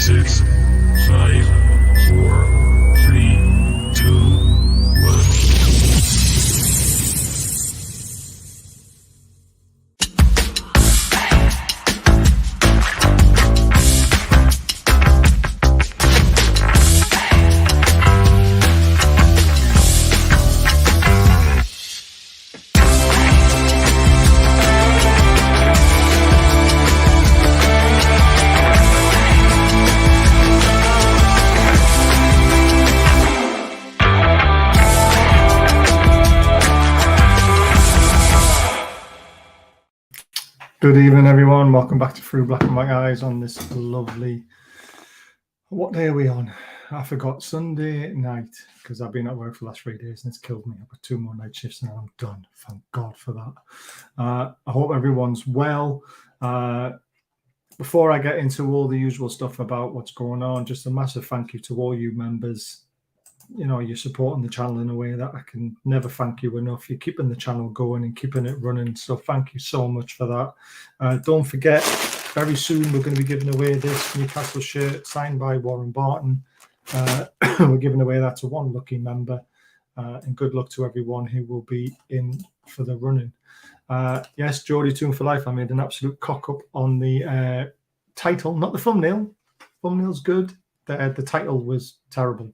6, 5, 4, 3, 2, 1. Good evening, everyone. Welcome back to Through Black and White Eyes on this lovely... What day are we on? I forgot. Sunday night, because I've been at work for the last 3 days and it's killed me. I've got 2 more night shifts and I'm done. Thank God for that. I hope everyone's well. Before I get into all the usual stuff about what's going on, just a massive thank you to all you members. You know, you're supporting the channel in a way that I can never thank you enough. You're keeping the channel going and keeping it running. So thank you so much for that. Don't forget, very soon we're going to be giving away this Newcastle shirt signed by Warren Barton. We're giving away that to one lucky member. And good luck to everyone who will be in for the running. Yes, Geordie Tune for Life. I made an absolute cock up on the title, not the thumbnail. Thumbnail's good. The title was terrible.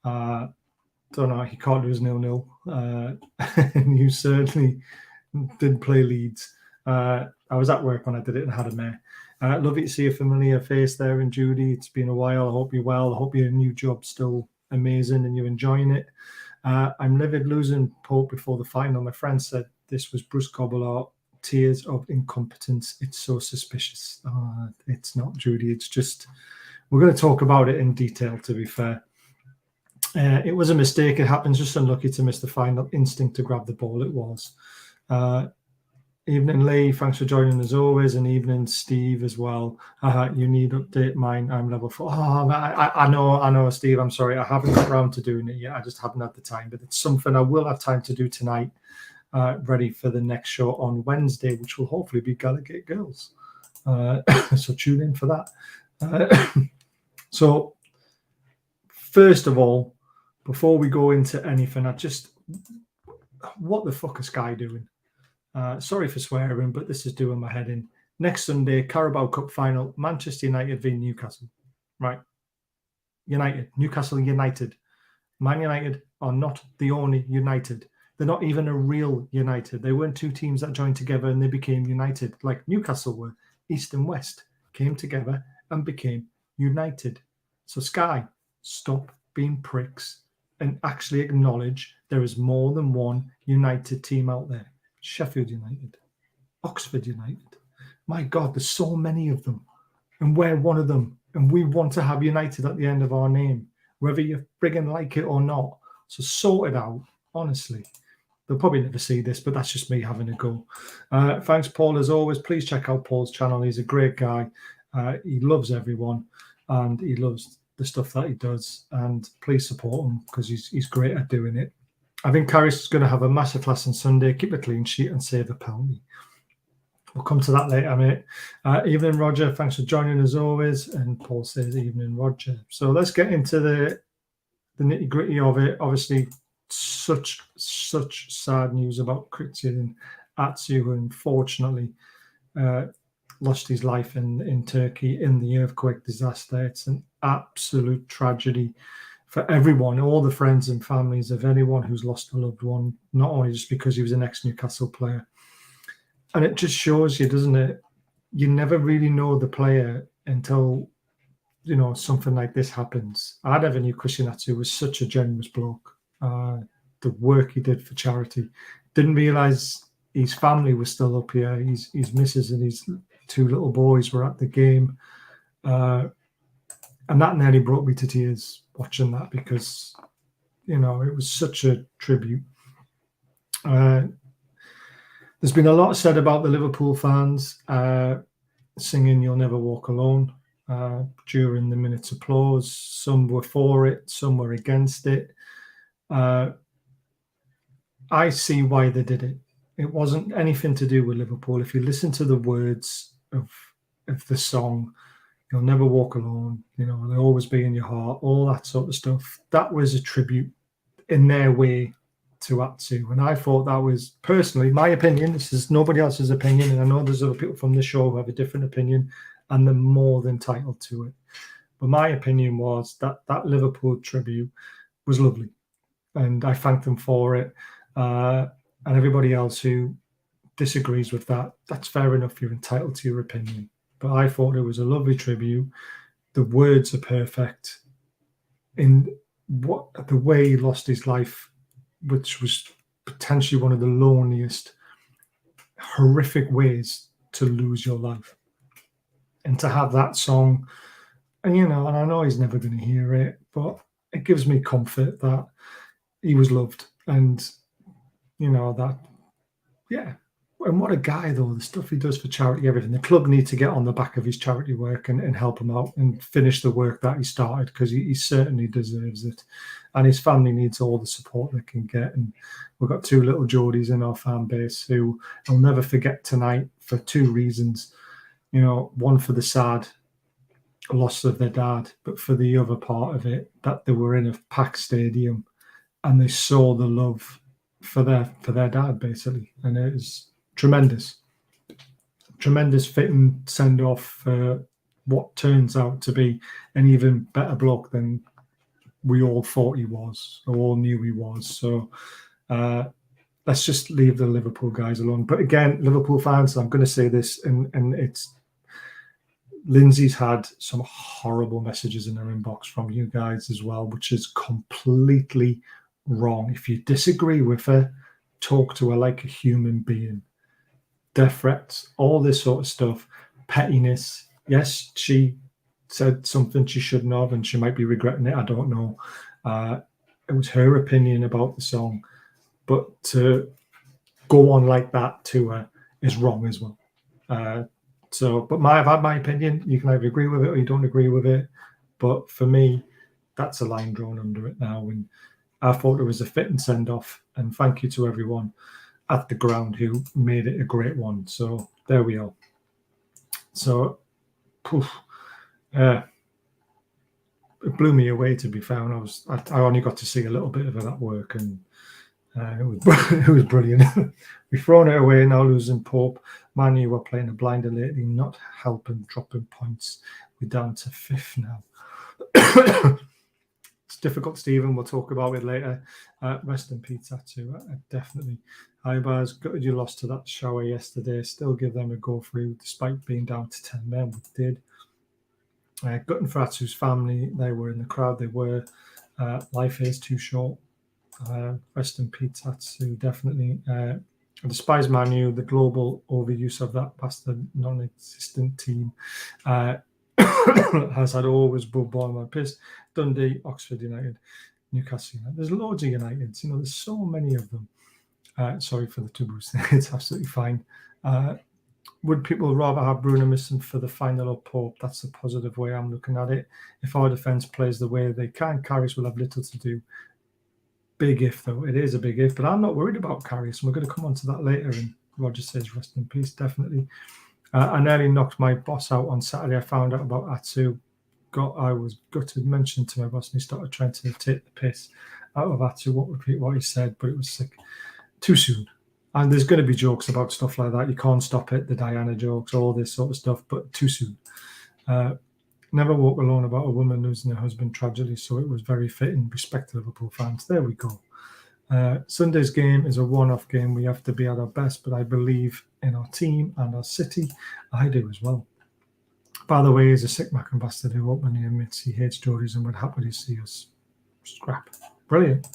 Don't know, he can't lose 0-0. And you certainly did play Leeds. I was at work when I did it and had a mare. Lovely to see a familiar face there in Judy. It's been a while. I hope you're well. I hope your new job's still amazing and you're enjoying it. I'm livid losing Pope before the final. My friend said this was Bruce Gobblart, tears of incompetence. It's so suspicious. It's not, Judy. It's just, we're going to talk about it in detail, to be fair. It was a mistake. It happens. Just unlucky to miss the final. Instinct to grab the ball. It was. Evening, Lee. Thanks for joining as always. And evening, Steve, as well. You need update mine. I'm level 4. Oh, I know, Steve. I'm sorry. I haven't got around to doing it yet. I just haven't had the time. But it's something I will have time to do tonight. Ready for the next show on Wednesday, which will hopefully be Gallagher Girls. So tune in for that. So, first of all, before we go into anything, what the fuck is Sky doing? Sorry for swearing, but this is doing my head in. Next Sunday, Carabao Cup final, Manchester United v Newcastle. Right. United. Newcastle United. Man United are not the only United. They're not even a real United. They weren't 2 teams that joined together and they became United, like Newcastle were. East and West came together and became United. So Sky, stop being pricks and actually acknowledge there is more than one United team out there. Sheffield United, Oxford United. My God, there's so many of them. And we're one of them. And we want to have United at the end of our name, whether you friggin' like it or not. So sort it out, honestly. They'll probably never see this, but that's just me having a go. Thanks, Paul, as always. Please check out Paul's channel. He's a great guy. He loves everyone and he loves the stuff that he does, and please support him because he's great at doing it. I think Carrius is going to have a massive class on Sunday, keep a clean sheet and save a penalty. We'll come to that later, mate. Evening, Roger. Thanks for joining as always. And Paul says evening, Roger. So let's get into the nitty-gritty of it. Obviously, such sad news about Christian Atsu, who unfortunately lost his life in Turkey in the earthquake disaster. It's an absolute tragedy for everyone, all the friends and families of anyone who's lost a loved one, not only just because he was an ex-Newcastle player. And it just shows you, doesn't it? You never really know the player until, you know, something like this happens. I never knew Christian Atsu was such a generous bloke. The work he did for charity. Didn't realise his family was still up here. His missus and his 2 little boys were at the game. And that nearly brought me to tears watching that because, you know, it was such a tribute. There's been a lot said about the Liverpool fans singing You'll Never Walk Alone during the minute's applause. Some were for it, some were against it. I see why they did it. It wasn't anything to do with Liverpool. If you listen to the words of the song, You'll never walk alone. You know, they'll always be in your heart. All that sort of stuff. That was a tribute in their way to Atsu, and I thought that was personally my opinion. This is nobody else's opinion, and I know there's other people from the show who have a different opinion, and they're more than entitled to it. But my opinion was that that Liverpool tribute was lovely, and I thanked them for it. And everybody else who disagrees with that, that's fair enough. You're entitled to your opinion. But I thought it was a lovely tribute. The words are perfect. In what the way he lost his life, which was potentially one of the loneliest, horrific ways to lose your life. And to have that song, and you know, and I know he's never going to hear it, but it gives me comfort that he was loved. And you know, that, yeah. And what a guy, though, the stuff he does for charity, everything. The club need to get on the back of his charity work and help him out and finish the work that he started, because he certainly deserves it. And his family needs all the support they can get. And we've got two little Geordies in our fan base who I'll never forget tonight for two reasons. You know, one for the sad loss of their dad, but for the other part of it, that they were in a packed stadium and they saw the love for their dad, basically. And it was tremendous fitting send off for what turns out to be an even better bloke than we all thought he was, or all knew he was. So let's just leave the Liverpool guys alone. But again, Liverpool fans, I'm going to say this, and it's Lindsay's had some horrible messages in her inbox from you guys as well, which is completely wrong. If you disagree with her, talk to her like a human being. Death threats, all this sort of stuff, pettiness. Yes, she said something she shouldn't have, and she might be regretting it. I don't know. It was her opinion about the song, but to go on like that to her is wrong as well. But I've had my opinion. You can either agree with it or you don't agree with it. But for me, that's a line drawn under it now. And I thought it was a fitting send off. And thank you to everyone at the ground who made it a great one. So there we are. So, it blew me away, to be fair. And I only got to see a little bit of that work, and it was brilliant. We've thrown it away now, losing Pope. Man U were playing a blinder lately, not helping, dropping points. We're down to 5th now. It's difficult, Stephen. We'll talk about it later. Rest in peace, too. Definitely. Hi, Baz. Gutted you lost to that shower yesterday. Still give them a go through, despite being down to 10 men. We did. Gutting for Atsu's family. They were in the crowd. They were. Life is too short. Rest in peace, Atsu. Definitely. I despise Man U, the global overuse of that past the non-existent team. Has had always ball my piss. Dundee, Oxford United, Newcastle United. There's loads of Uniteds. You know, there's so many of them. Sorry for the tubules. It's absolutely fine. Would people rather have Bruno missing for the final or Pope? That's the positive way I'm looking at it. If our defence plays the way they can, Karius will have little to do. Big if, though. It is a big if, but I'm not worried about Karius. And we're going to come on to that later. And Roger says, rest in peace, definitely. I nearly knocked my boss out on Saturday. I found out about Atsu. I was gutted, mentioned to my boss, and he started trying to take the piss out of Atsu. Won't repeat what he said, but it was sick. Too soon. And there's going to be jokes about stuff like that. You can't stop it, the Diana jokes, all this sort of stuff, but too soon. Never walk alone about a woman losing her husband tragically, so it was very fitting. Respect to Liverpool fans. There we go. Sunday's game is a one-off game. We have to be at our best, but I believe in our team and our city. I do as well. By the way, he's a sick Mac ambassador who openly admits he hates Geordies and would happily see us scrap. Brilliant.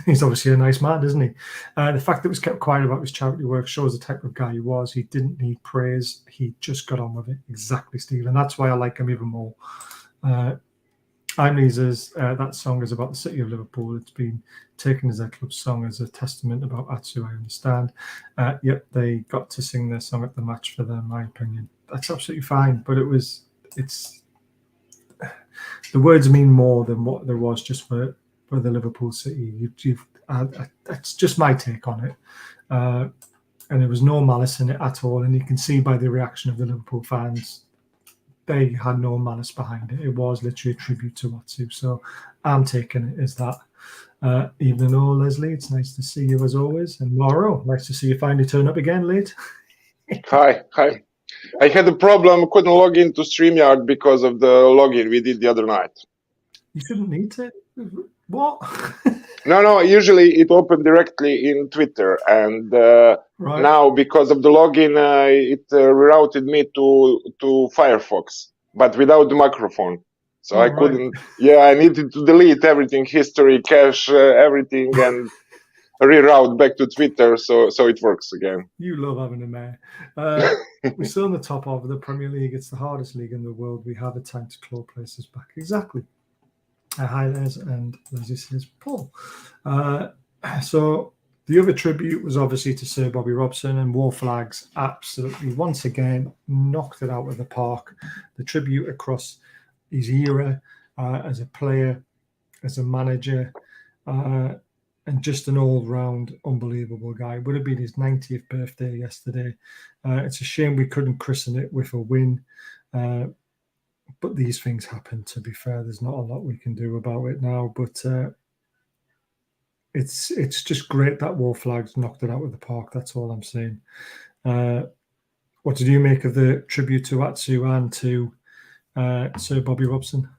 He's obviously a nice man, isn't he? The fact that he was kept quiet about his charity work shows the type of guy he was. He didn't need praise. He just got on with it. Exactly, Steve. And that's why I like him even more. I'm Lisa's. That song is about the city of Liverpool. It's been taken as their club song as a testament about Atsu, I understand. Yep, they got to sing their song at the match for them, in my opinion. That's absolutely fine. But it's the words mean more than what there was just for the Liverpool city. That's just my take on it. And there was no malice in it at all. And you can see by the reaction of the Liverpool fans, they had no malice behind it. It was literally a tribute to Watsu. So I'm taking it as that. Evening all, Leslie. It's nice to see you as always. And Mauro, nice to see you finally turn up again late. Hi. I had a problem, couldn't log into StreamYard because of the login we did the other night. You shouldn't need to. What? No, usually it opened directly in Twitter, and Right. now because of the login, it rerouted me to Firefox, but without the microphone. So I right. couldn't, I needed to delete everything, history, cache, everything, and reroute back to Twitter, so it works again. You love having a mayor. We're still on the top of the Premier League. It's the hardest league in the world. We have a time to claw places back. Exactly. Hi, Les, and Leslie says, Paul. So the other tribute was obviously to Sir Bobby Robson, and War Flags absolutely, once again, knocked it out of the park. The tribute across his era as a player, as a manager, and just an all-round unbelievable guy. It would have been his 90th birthday yesterday. It's a shame we couldn't christen it with a win. But these things happen, to be fair. There's not a lot we can do about it now. But it's just great that War Flags knocked it out of the park. That's all I'm saying. What did you make of the tribute to Atsu and to Sir Bobby Robson?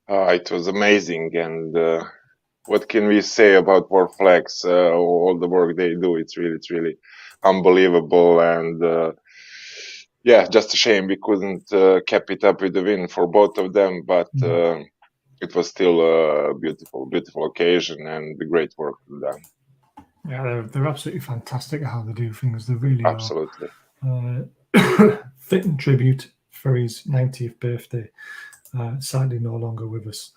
It was amazing, and what can we say about War Flags? All the work they do, it's really unbelievable, and just a shame we couldn't cap it up with the win for both of them, but it was still a beautiful occasion and great work done. Yeah, they're absolutely fantastic at how they do things. They really absolutely are. Fitting tribute for his 90th birthday. Sadly no longer with us.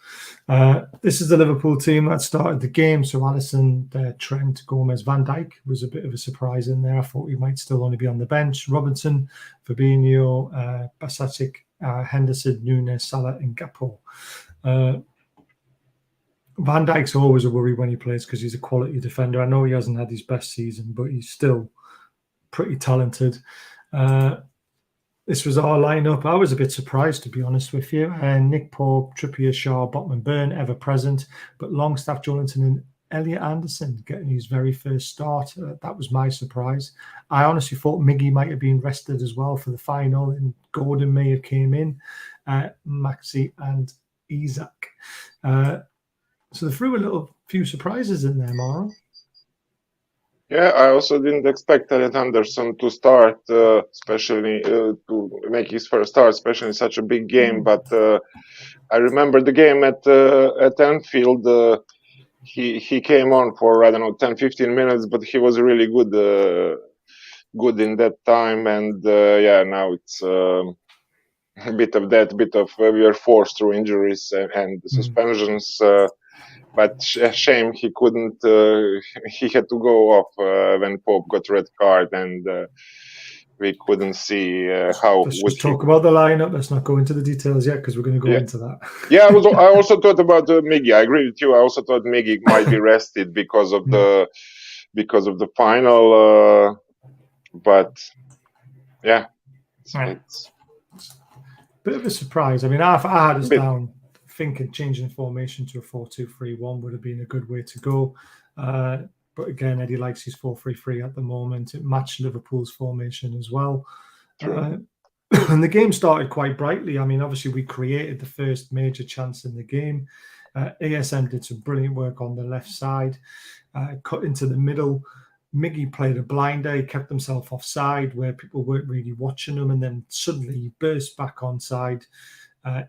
This is the Liverpool team that started the game. So Alisson, Trent, Gomez, Van Dijk was a bit of a surprise in there. I thought he might still only be on the bench. Robinson, Fabinho, Basatic, Henderson, Nunes, Salah, and Gakpo. Van Dijk's always a worry when he plays because he's a quality defender. I know he hasn't had his best season, but he's still pretty talented. This was our lineup. I was a bit surprised, to be honest with you. Nick Pope, Trippier, Shaw, Botman, Byrne, ever present, but Longstaff, Jolinton, and Elliot Anderson getting his very first start. That was my surprise. I honestly thought Miggy might have been rested as well for the final, and Gordon may have came in, Maxi and Isaac. So they threw a few surprises in there, Mara. Yeah, I also didn't expect Elliot Anderson to start, especially to make his first start, especially in such a big game. But I remember the game at Anfield. He came on for 10-15 minutes, but he was really good in that time. And now it's a bit of that, we were forced through injuries and suspensions. But shame he couldn't. He had to go off when Pope got red card, and we couldn't see how. Let's just talk about the lineup. Let's not go into the details yet because we're going to go into that. Yeah, I also thought about Miggy. I agree with you. I also thought Miggy might be rested because of the final. But yeah, it's bit of a surprise. I mean, I had us down thinking changing formation to a 4-2-3-1 would have been a good way to go. But again, Eddie likes his 4-3-3 at the moment. It matched Liverpool's formation as well. And the game started quite brightly. I mean, obviously, we created the first major chance in the game. ASM did some brilliant work on the left side, cut into the middle. Miggy played a blinder. He kept himself offside where people weren't really watching him. And then suddenly he burst back onside.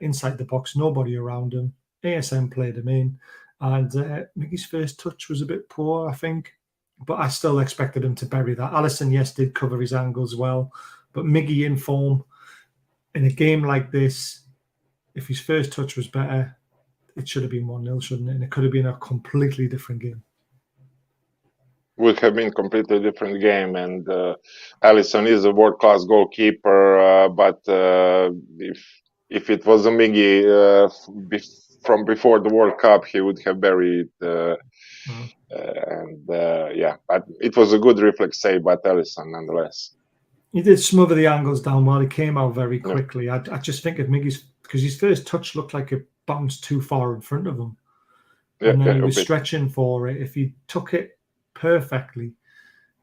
Inside the box, nobody around him. ASM played him in, and Miggy's first touch was a bit poor, I think, but I still expected him to bury that. Alisson, yes, did cover his angles well, but Miggy in form in a game like this, if his first touch was better, it should have been 1-0, shouldn't it? And it could have been a completely different game. Would have been a completely different game, and Alisson is a world-class goalkeeper, but if it was a Miggy from before the World Cup, he would have buried. But it was a good reflex save by Alisson nonetheless. He did smother the angles down well. He came out very quickly. I just think of Miggy's, because his first touch looked like it bounced too far in front of him. And then he was stretching for it. If he took it perfectly,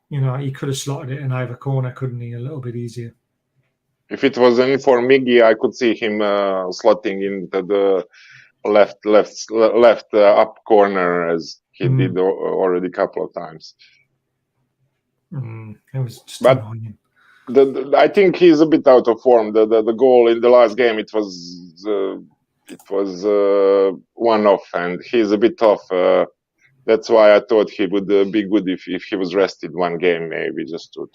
he could have slotted it in either corner, couldn't he? A little bit easier. If it was only for Miggy, I could see him slotting into the left up corner, as he did already a couple of times. It was just annoying. I think he's a bit out of form. The goal in the last game, it was one-off, and he's a bit off. That's why I thought he would be good if he was rested one game, maybe, just to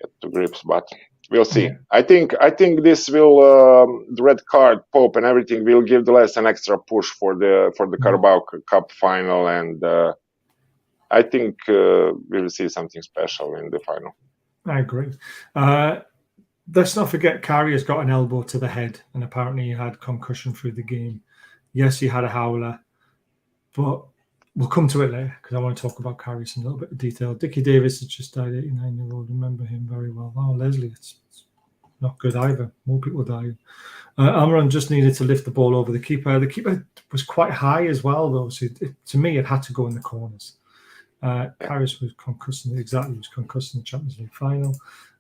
get to grips. But we'll see. I think this will the red card, Pope, and everything will give the Les an extra push for the Carabao Cup final, and I think we'll see something special in the final. I agree. Let's not forget Karius got an elbow to the head, and apparently he had concussion through the game. Yes, he had a howler, but we'll come to it later because I want to talk about Karius in a little bit of detail. Dickie Davis has just died, 89-year-old. Remember him very well. Oh, Leslie, it's not good either. More people dying. Almiron just needed to lift the ball over the keeper. The keeper was quite high as well, though. So to me, it had to go in the corners. Karius was concussed. He was concussed in the Champions League final.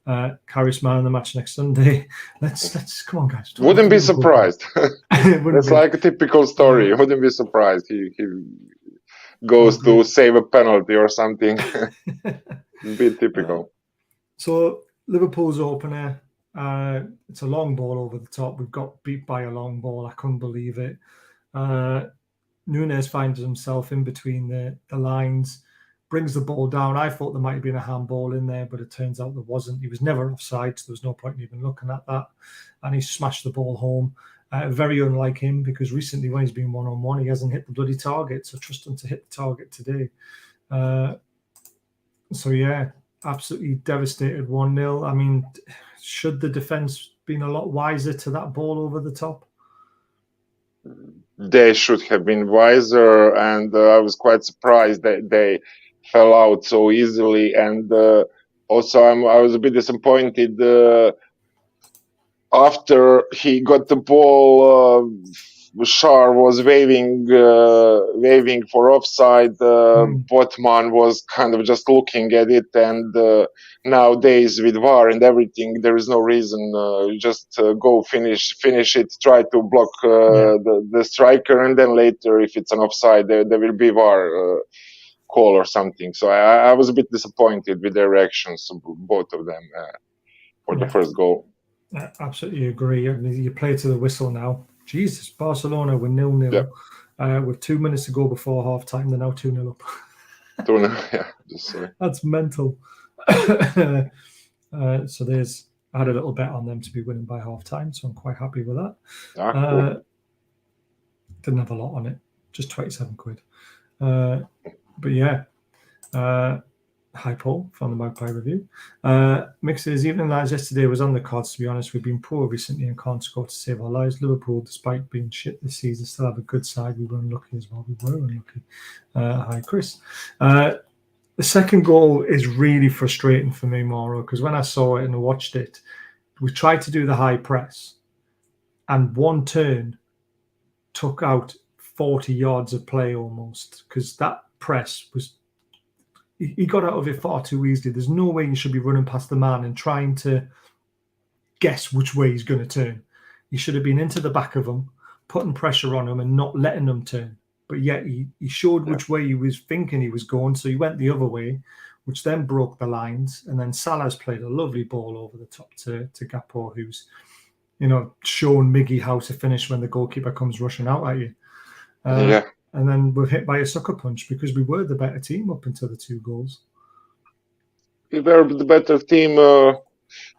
Karius man of the match next Sunday. Let's come on, guys. Wouldn't be surprised. It's like a typical story. Wouldn't be surprised. He goes to save a penalty or something. Be typical. So Liverpool's opener. It's a long ball over the top. We've got beat by a long ball. I couldn't believe it. Núñez finds himself in between the lines. Brings the ball down. I thought there might have been a handball in there, but it turns out there wasn't. He was never offside, so there was no point in even looking at that. And he smashed the ball home. Very unlike him, because recently when he's been one-on-one, he hasn't hit the bloody target. So trust him to hit the target today. Absolutely devastated 1-0. I mean, should the defence been a lot wiser to that ball over the top? They should have been wiser, and I was quite surprised that they fell out so easily, and also I was a bit disappointed after he got the ball. Shar was waving for offside. Botman was kind of just looking at it, and nowadays with VAR and everything, there is no reason. Just go finish it, try to block the striker, and then later, if it's an offside, there will be VAR call or something. So I was a bit disappointed with their reactions, both of them, for the first goal. I absolutely agree. You play to the whistle now. Jesus, Barcelona were 0-0 with 2 minutes to go before half time. They're now 2-0 up. 2-0, yeah. Just sorry. That's mental. So I had a little bet on them to be winning by half time, so I'm quite happy with that. Cool. Didn't have a lot on it, just 27 quid. But yeah, hi Paul from the Magpie Review. Mixers, even as yesterday was on the cards, to be honest, we've been poor recently and can't score to save our lives. Liverpool, despite being shit this season, still have a good side. We were unlucky as well. Hi Chris. The second goal is really frustrating for me, Mauro, because when I saw it and I watched it, we tried to do the high press, and one turn took out 40 yards of play almost, because that press was, he got out of it far too easily. There's no way you should be running past the man and trying to guess which way he's going to turn. He should have been into the back of him, putting pressure on him and not letting him turn. But yet he showed which way he was thinking he was going, so he went the other way, which then broke the lines. And then Salah's played a lovely ball over the top to Gakpo, who's, shown Miggy how to finish when the goalkeeper comes rushing out at you. And then we're hit by a sucker punch because we were the better team up until the 2 goals. We were the better team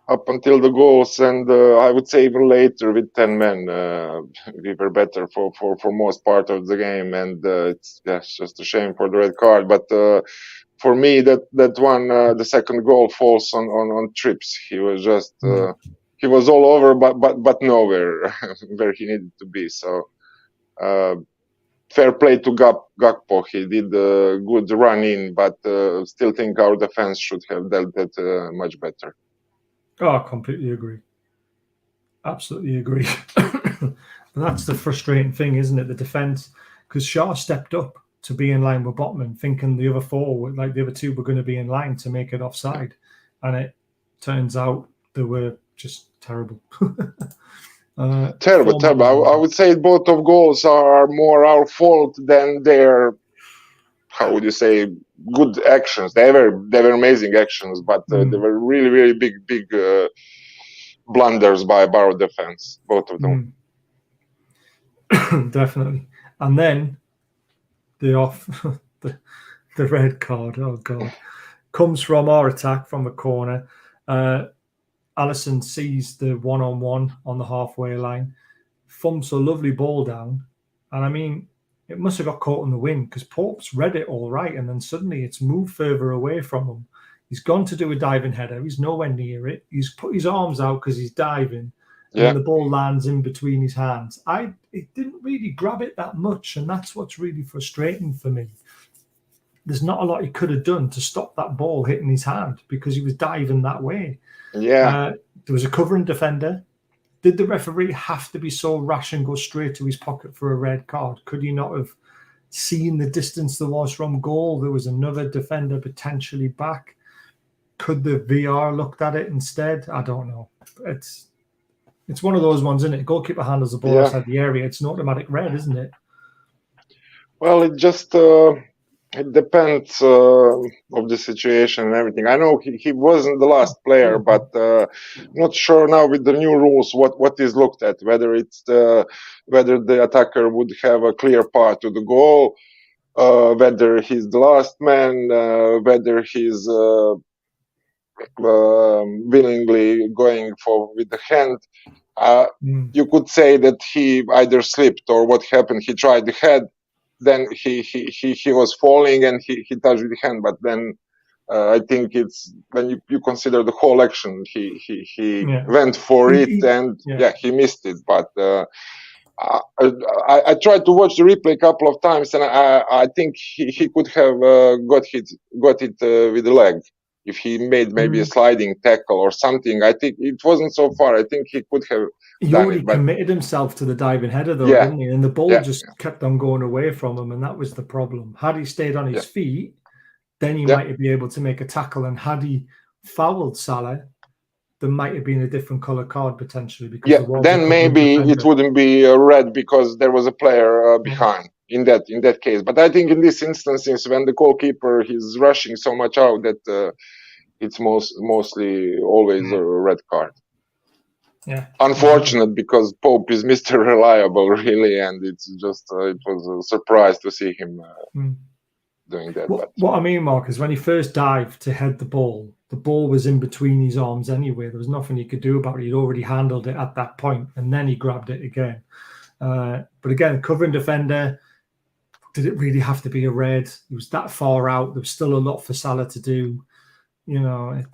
up until the goals, and I would say even later with 10 men, we were better for most part of the game, and it's just a shame for the red card. But for me, that one, the second goal falls on trips. He was just he was all over, but nowhere where he needed to be. So. Fair play to Gakpo. He did a good run in, but still think our defense should have dealt it much better. Oh, I completely agree. Absolutely agree. But that's the frustrating thing, isn't it? The defence, because Shaw stepped up to be in line with Botman, thinking the other four, like the other two, were going to be in line to make it offside, and it turns out they were just terrible. Terrible, terrible. I would say both of goals are more our fault than their, how would you say, good actions. They were amazing actions, but they were really, really big blunders by our defense, both of them. Definitely. And then the red card, oh God, comes from our attack from the corner. Alisson sees the one-on-one on the halfway line, thumps a lovely ball down, and I mean, it must have got caught in the wind because Pope's read it all right, and then suddenly it's moved further away from him. He's gone to do a diving header. He's nowhere near it. He's put his arms out because he's diving, and then the ball lands in between his hands. It didn't really grab it that much, and that's what's really frustrating for me. There's not a lot he could have done to stop that ball hitting his hand because he was diving that way. Yeah. There was a covering defender. Did the referee have to be so rash and go straight to his pocket for a red card? Could he not have seen the distance there was from goal? There was another defender potentially back. Could the VR looked at it instead? I don't know. It's one of those ones, isn't it? Goalkeeper handles the ball outside the area. It's an automatic red, isn't it? Well, it just it depends of the situation and everything. I know he wasn't the last player, but not sure now with the new rules what is looked at. Whether it's whether the attacker would have a clear path to the goal, whether he's the last man, whether he's willingly going for with the hand. You could say that he either slipped or what happened. He tried the head, then he was falling and he touched the hand. But then I think it's when you consider the whole action, he went for it and he missed it. But I tried to watch the replay a couple of times, and I think he could have got it with the leg. If he made maybe a sliding tackle or something, I think it wasn't so far. I think he could have. He already committed himself to the diving header, though, didn't he? And the ball just kept on going away from him, and that was the problem. Had he stayed on his feet, then he might be able to make a tackle. And had he fouled Salah, there might have been a different color card potentially. Because then maybe it wouldn't be red because there was a player behind. In that case, but I think in these instances when the goalkeeper is rushing so much out that it's mostly always a red card. Yeah, unfortunate because Pope is Mr. Reliable, really, and it's just it was a surprise to see him doing that. What I mean, Mark, is when he first dived to head the ball was in between his arms anyway. There was nothing he could do about it. He'd already handled it at that point, and then he grabbed it again. But again, covering defender. Did it really have to be a red? He was that far out. There was still a lot for Salah to do. You know, it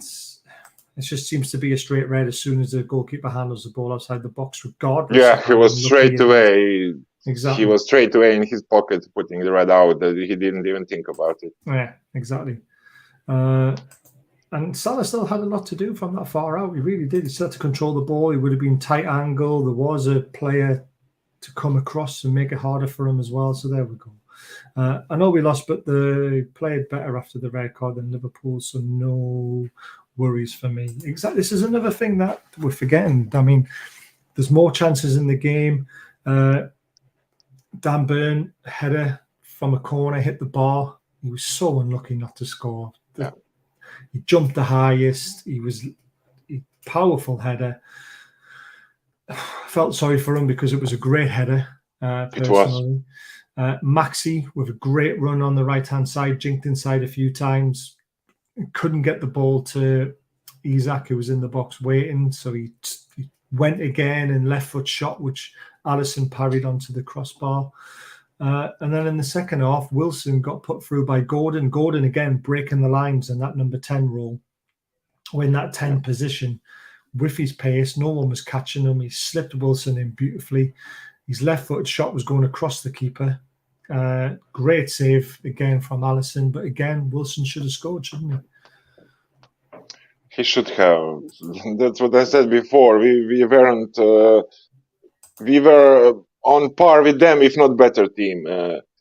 just seems to be a straight red as soon as the goalkeeper handles the ball outside the box, regardless. Yeah, he was straight away. Exactly. He was straight away in his pocket, putting the red out. He didn't even think about it. Yeah, exactly. And Salah still had a lot to do from that far out. He really did. He still had to control the ball. He would have been tight angle. There was a player to come across and make it harder for him as well. So there we go. I know we lost, but they played better after the red card than Liverpool, so no worries for me. Exactly. This is another thing that we're forgetting. I mean, there's more chances in the game. Dan Burn header from a corner hit the bar. He was so unlucky not to score. Yeah. He jumped the highest. He powerful header. I felt sorry for him because it was a great header. Personally. It was. Maxi with a great run on the right-hand side, jinked inside a few times. Couldn't get the ball to Isak, who was in the box waiting. So he went again and left foot shot, which Alisson parried onto the crossbar. And then in the second half, Wilson got put through by Gordon. Gordon again breaking the lines in that number 10 role. Or in that 10 position with his pace. No one was catching him. He slipped Wilson in beautifully. His left-footed shot was going across the keeper. Great save again from Alisson, but again, Wilson should have scored, shouldn't he? He should have. That's what I said before. We weren't. We were on par with them, if not better team,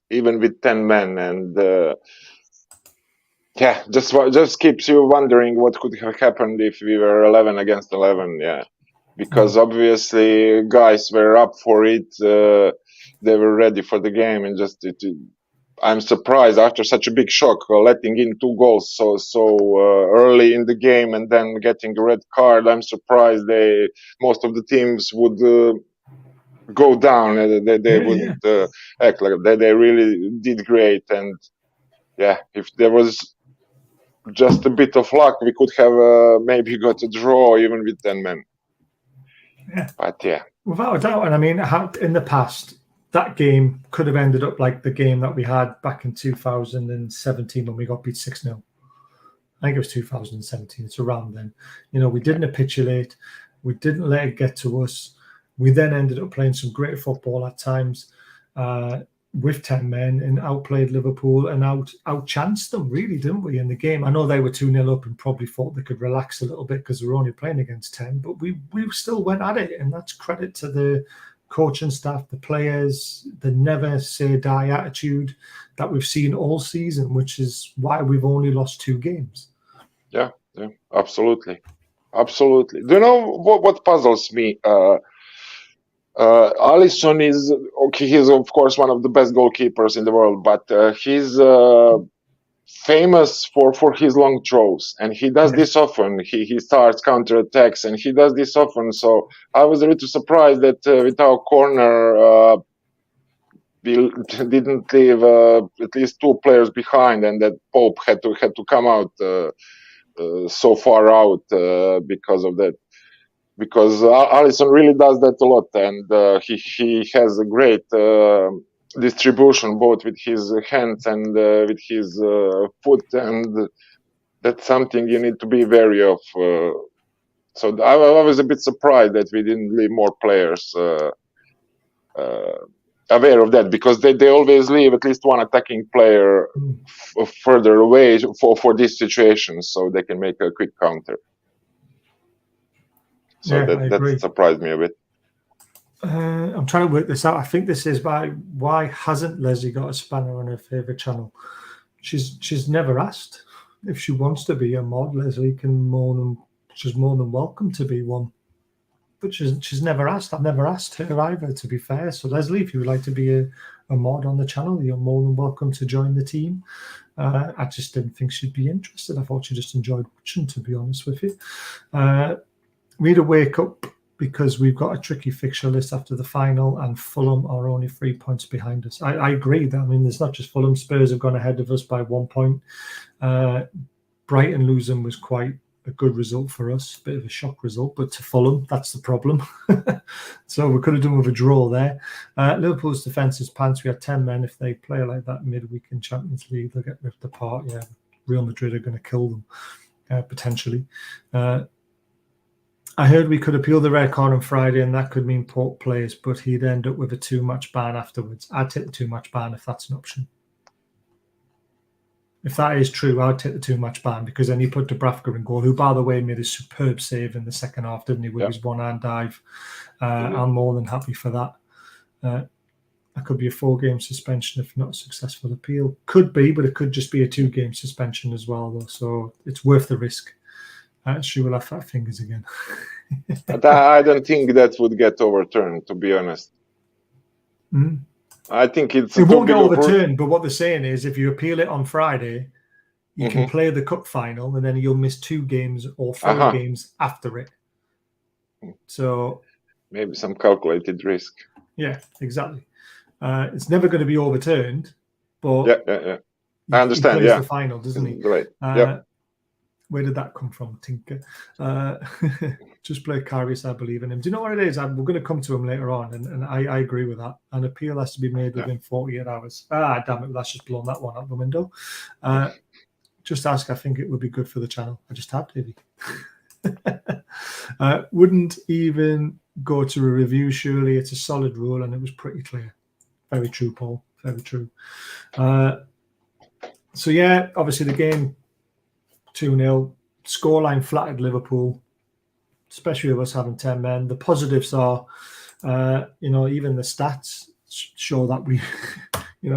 even with 10 men. And yeah, just keeps you wondering what could have happened if we were 11 against 11. Yeah, because obviously guys were up for it. They were ready for the game, and I'm surprised after such a big shock, letting in 2 goals so early in the game and then getting a red card. I'm surprised most of the teams would go down. They wouldn't act like that. They really did great, and yeah, if there was just a bit of luck, we could have maybe got a draw even with 10 men. Yeah. But yeah, without a doubt. And I mean, in the past, that game could have ended up like the game that we had back in 2017 when we got beat 6-0. I think it was 2017. It's around then. You know, we didn't capitulate. We didn't let it get to us. We then ended up playing some great football at times with 10 men and outplayed Liverpool and outchanced them, really, didn't we, in the game? I know they were 2-0 up and probably thought they could relax a little bit because they were only playing against 10, but we still went at it, and that's credit to the coaching staff, the players, the never say die attitude that we've seen all season, which is why we've only lost 2 games. Yeah, absolutely. Do you know what puzzles me? Alisson is okay. He's of course one of the best goalkeepers in the world, but he's famous for his long throws, and he does this often. He starts counter attacks, and he does this often. So I was a little surprised that with our corner, we didn't leave at least 2 players behind, and that Pope had to come out so far out because of that. Because Alisson really does that a lot, and he has a great distribution both with his hands and with his foot, and that's something you need to be wary of. So I was a bit surprised that we didn't leave more players aware of that, because they always leave at least one attacking player further away for these situations, so they can make a quick counter. So that surprised me a bit. I'm trying to work this out. I think this is why hasn't Leslie got a spanner on her favourite channel? She's never asked if she wants to be a mod. Leslie she's more than welcome to be one, but she's never asked. I've never asked her either, to be fair. So Leslie, if you would like to be a mod on the channel, you're more than welcome to join the team. I just didn't think she'd be interested. I thought she just enjoyed watching, to be honest with you. We need to wake up because we've got a tricky fixture list after the final, and Fulham are only 3 points behind us. I agree that, I mean, there's not just Fulham. Spurs have gone ahead of us by 1 point. Brighton losing was quite a good result for us, a bit of a shock result, but to Fulham, that's the problem. So we could have done with a draw there. Liverpool's defence is pants. We had 10 men. If they play like that midweek in Champions League, they'll get ripped apart. Yeah, Real Madrid are going to kill them, potentially. I heard we could appeal the red card on Friday, and that could mean Pope plays, but he'd end up with a 2-match ban afterwards. I'd take the 2-match ban if that's an option. If that is true, I'd take the 2-match ban, because then you put Dubravka in goal, who, by the way, made a superb save in the second half, didn't he, with his one-hand dive. I'm more than happy for that. That could be a 4-game suspension if not a successful appeal. Could be, but it could just be a 2-game suspension as well, though. So it's worth the risk. She will have fat fingers again. But I don't think that would get overturned, to be honest. I think it won't get overturned, but what they're saying is if you appeal it on Friday, you can play the cup final, and then you'll miss 2 games or 4 games after it. So maybe some calculated risk. Yeah, exactly. It's never going to be overturned, but I understand. He plays the final, doesn't he? Right. Where did that come from, Tinker? Just play Karius, I believe in him. Do you know what it is? We're going to come to him later on, and I agree with that. An appeal has to be made within 48 hours. Damn it, that's just blown that one out the window. Just ask, I think it would be good for the channel. I just tapped, Davey. Wouldn't even go to a review, surely. It's a solid rule, and it was pretty clear. Very true, Paul. Very true. So, yeah, obviously the game, 2-0, scoreline flattered Liverpool, especially with us having 10 men. The positives are, even the stats show that we,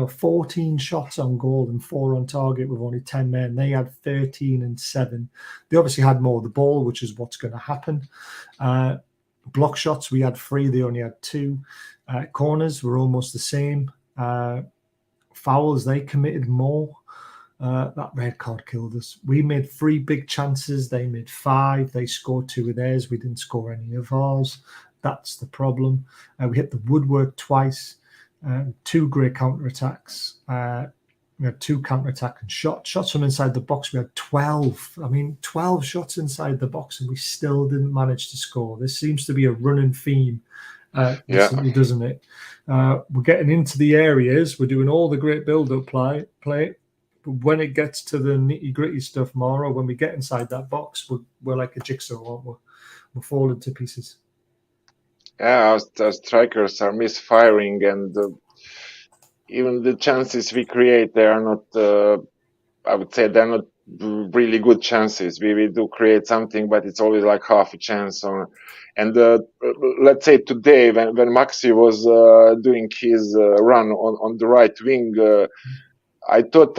14 shots on goal and 4 on target with only 10 men. They had 13 and 7. They obviously had more of the ball, which is what's going to happen. Block shots, we had 3. They only had 2. Corners were almost the same. Fouls, they committed more. That red card killed us. We made 3 big chances. They made 5. They scored 2 of theirs. We didn't score any of ours. That's the problem. We hit the woodwork twice. 2 great counterattacks. We had 2 counterattack and shots from inside the box. We had 12. 12 shots inside the box, and we still didn't manage to score. This seems to be a running theme, recently, doesn't it? We're getting into the areas. We're doing all the great build-up play. But when it gets to the nitty-gritty stuff, Mara, when we get inside that box, we're like a jigsaw, aren't we? We're falling to pieces. Yeah, our strikers are misfiring, and even the chances we create, they are not, I would say they're not really good chances. We do create something, but it's always like half a chance. And let's say today, when Maxi was doing his run on the right wing, I thought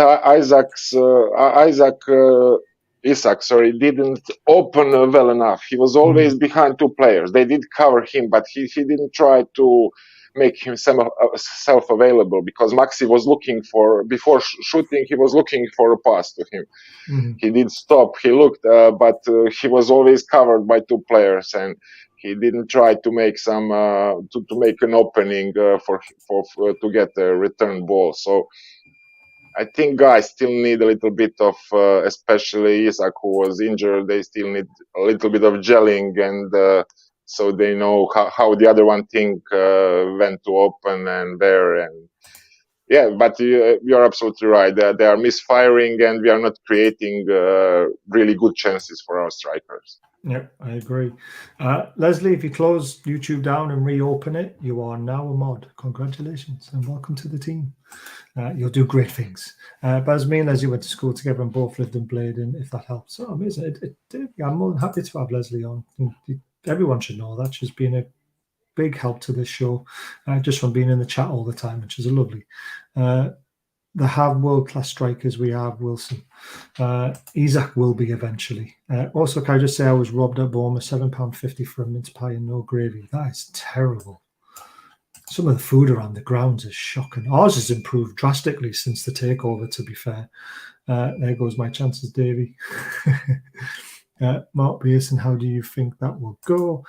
Isak didn't open well enough. He was always behind 2 players. They did cover him, but he didn't try to make himself available, because Maxi was looking for, before shooting, he was looking for a pass to him. He did stop, he looked, but he was always covered by 2 players, and he didn't try to make some to make an opening for to get a return ball. So I think guys still need a little bit of, especially Isak, who was injured, they still need a little bit of gelling, and so they know how the other one think, when to open and there. And yeah, but you're absolutely right. They are misfiring, and we are not creating really good chances for our strikers. Yep, I agree. Leslie, if you close YouTube down and reopen it, you are now a mod. Congratulations and welcome to the team. You'll do great things. But as me and Leslie went to school together and both lived in Bladen, if that helps. So amazing. I'm more than happy to have Leslie on. Everyone should know that. She's been a big help to this show, just from being in the chat all the time, which is lovely. They have world-class strikers. We have Wilson. Isak will be eventually. Also, can I just say I was robbed at Bournemouth, £7.50 for a mince pie and no gravy. That is terrible. Some of the food around the grounds is shocking. Ours has improved drastically since the takeover, to be fair. There goes my chances, Davey. Mark Pearson, how do you think that will go?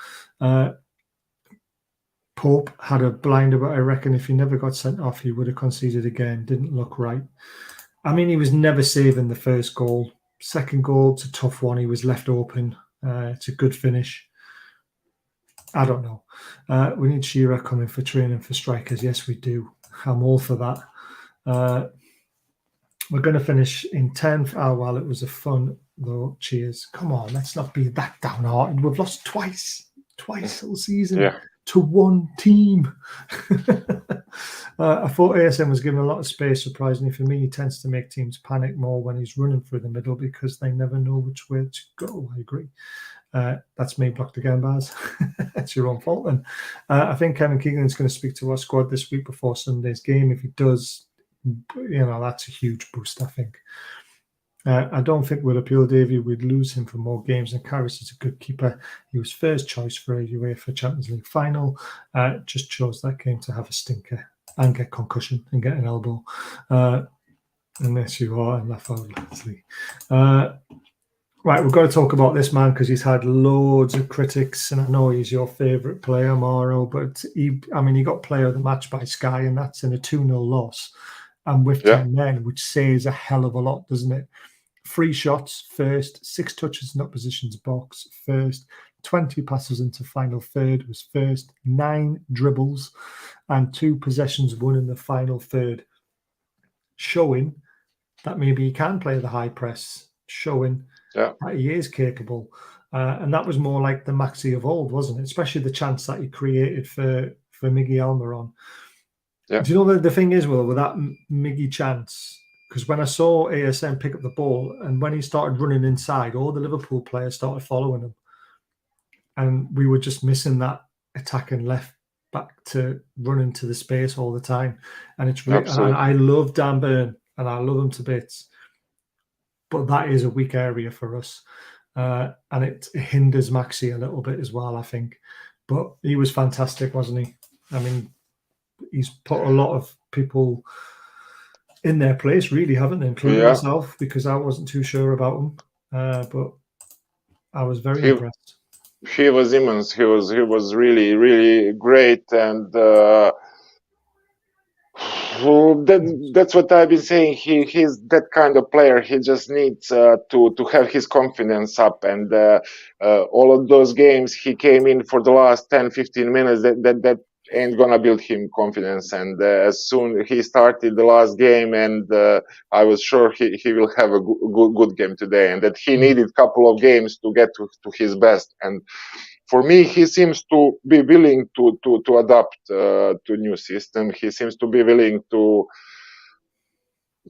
Pope had a blinder, but I reckon if he never got sent off, he would have conceded again. Didn't look right. He was never saving the first goal. Second goal, it's a tough one. He was left open. It's a good finish. I don't know. We need Shearer coming for training for strikers. Yes, we do. I'm all for that. We're going to finish in 10th. Oh, well, it was a fun, though. Cheers. Come on, let's not be that downhearted. We've lost twice all season. Yeah. To one team. I thought ASM was given a lot of space. Surprisingly for me, he tends to make teams panic more when he's running through the middle because they never know which way to go. I agree. That's me blocked again, Baz. It's your own fault then. I think Kevin Keegan's going to speak to our squad this week before Sunday's game. If he does, that's a huge boost, I think. I don't think with Appeal Davy we'd lose him for more games, and Karras is a good keeper. He was first choice for a UEFA Champions League final. Just chose that game to have a stinker and get concussion and get an elbow. Unless you are, and laugh out, Leslie. Right, we've got to talk about this man because he's had loads of critics, and I know he's your favourite player, Mauro, but he got player of the match by Sky, and that's in a 2-0 loss. And with 10 men, which says a hell of a lot, doesn't it? 3 shots first, 6 touches in opposition's box first, 20 passes into final third was first, 9 dribbles, and 2 possessions won in the final third, showing that maybe he can play the high press, showing that he is capable. And that was more like the Maxi of old, wasn't it? Especially the chance that he created for Miggy Almiron. Yeah. Do you know the thing is, Will, with that Miggy chance, because when I saw ASM pick up the ball and when he started running inside, all the Liverpool players started following him. And we were just missing that attacking left back to run into the space all the time. And it's really, and I love Dan Burn and I love him to bits. But that is a weak area for us. And it hinders Maxi a little bit as well, I think. But he was fantastic, wasn't he? I mean, he's put a lot of people in their place, really, haven't they? Including myself, because I wasn't too sure about him. But I was very impressed. He was immense. He was really, really great. And that's what I've been saying. He's that kind of player. He just needs to have his confidence up. And all of those games he came in for the last 10-15 minutes, that ain't gonna build him confidence. And as soon he started the last game, and I was sure he will have a good game today, and that he needed a couple of games to get to his best. And for me, he seems to be willing to adapt to new system. He seems to be willing to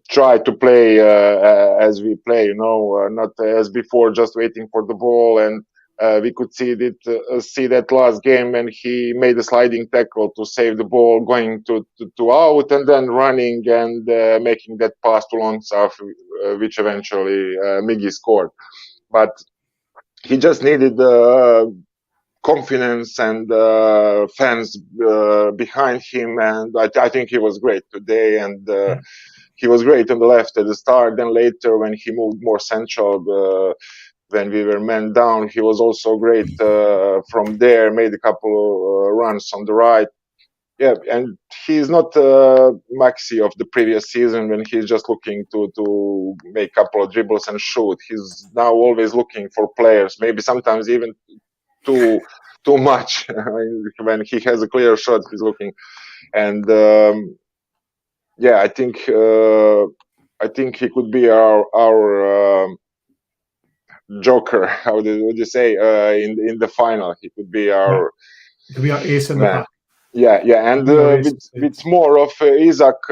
try to play as we play, not as before, just waiting for the ball. And we could see that last game when he made a sliding tackle to save the ball, going to out, and then running and making that pass to Longsaf, which eventually Miggy scored. But he just needed confidence and fans behind him, and I think he was great today. And he was great on the left at the start. Then later, when he moved more central, when we were man down, he was also great from there. Made a couple of runs on the right. Yeah, and he's not Maxi of the previous season when he's just looking to make a couple of dribbles and shoot. He's now always looking for players, maybe sometimes even too much. When he has a clear shot, he's looking. And I think he could be our joker. How would you say in the final? He could be our ace in the pack. Yeah, and with more of Isaac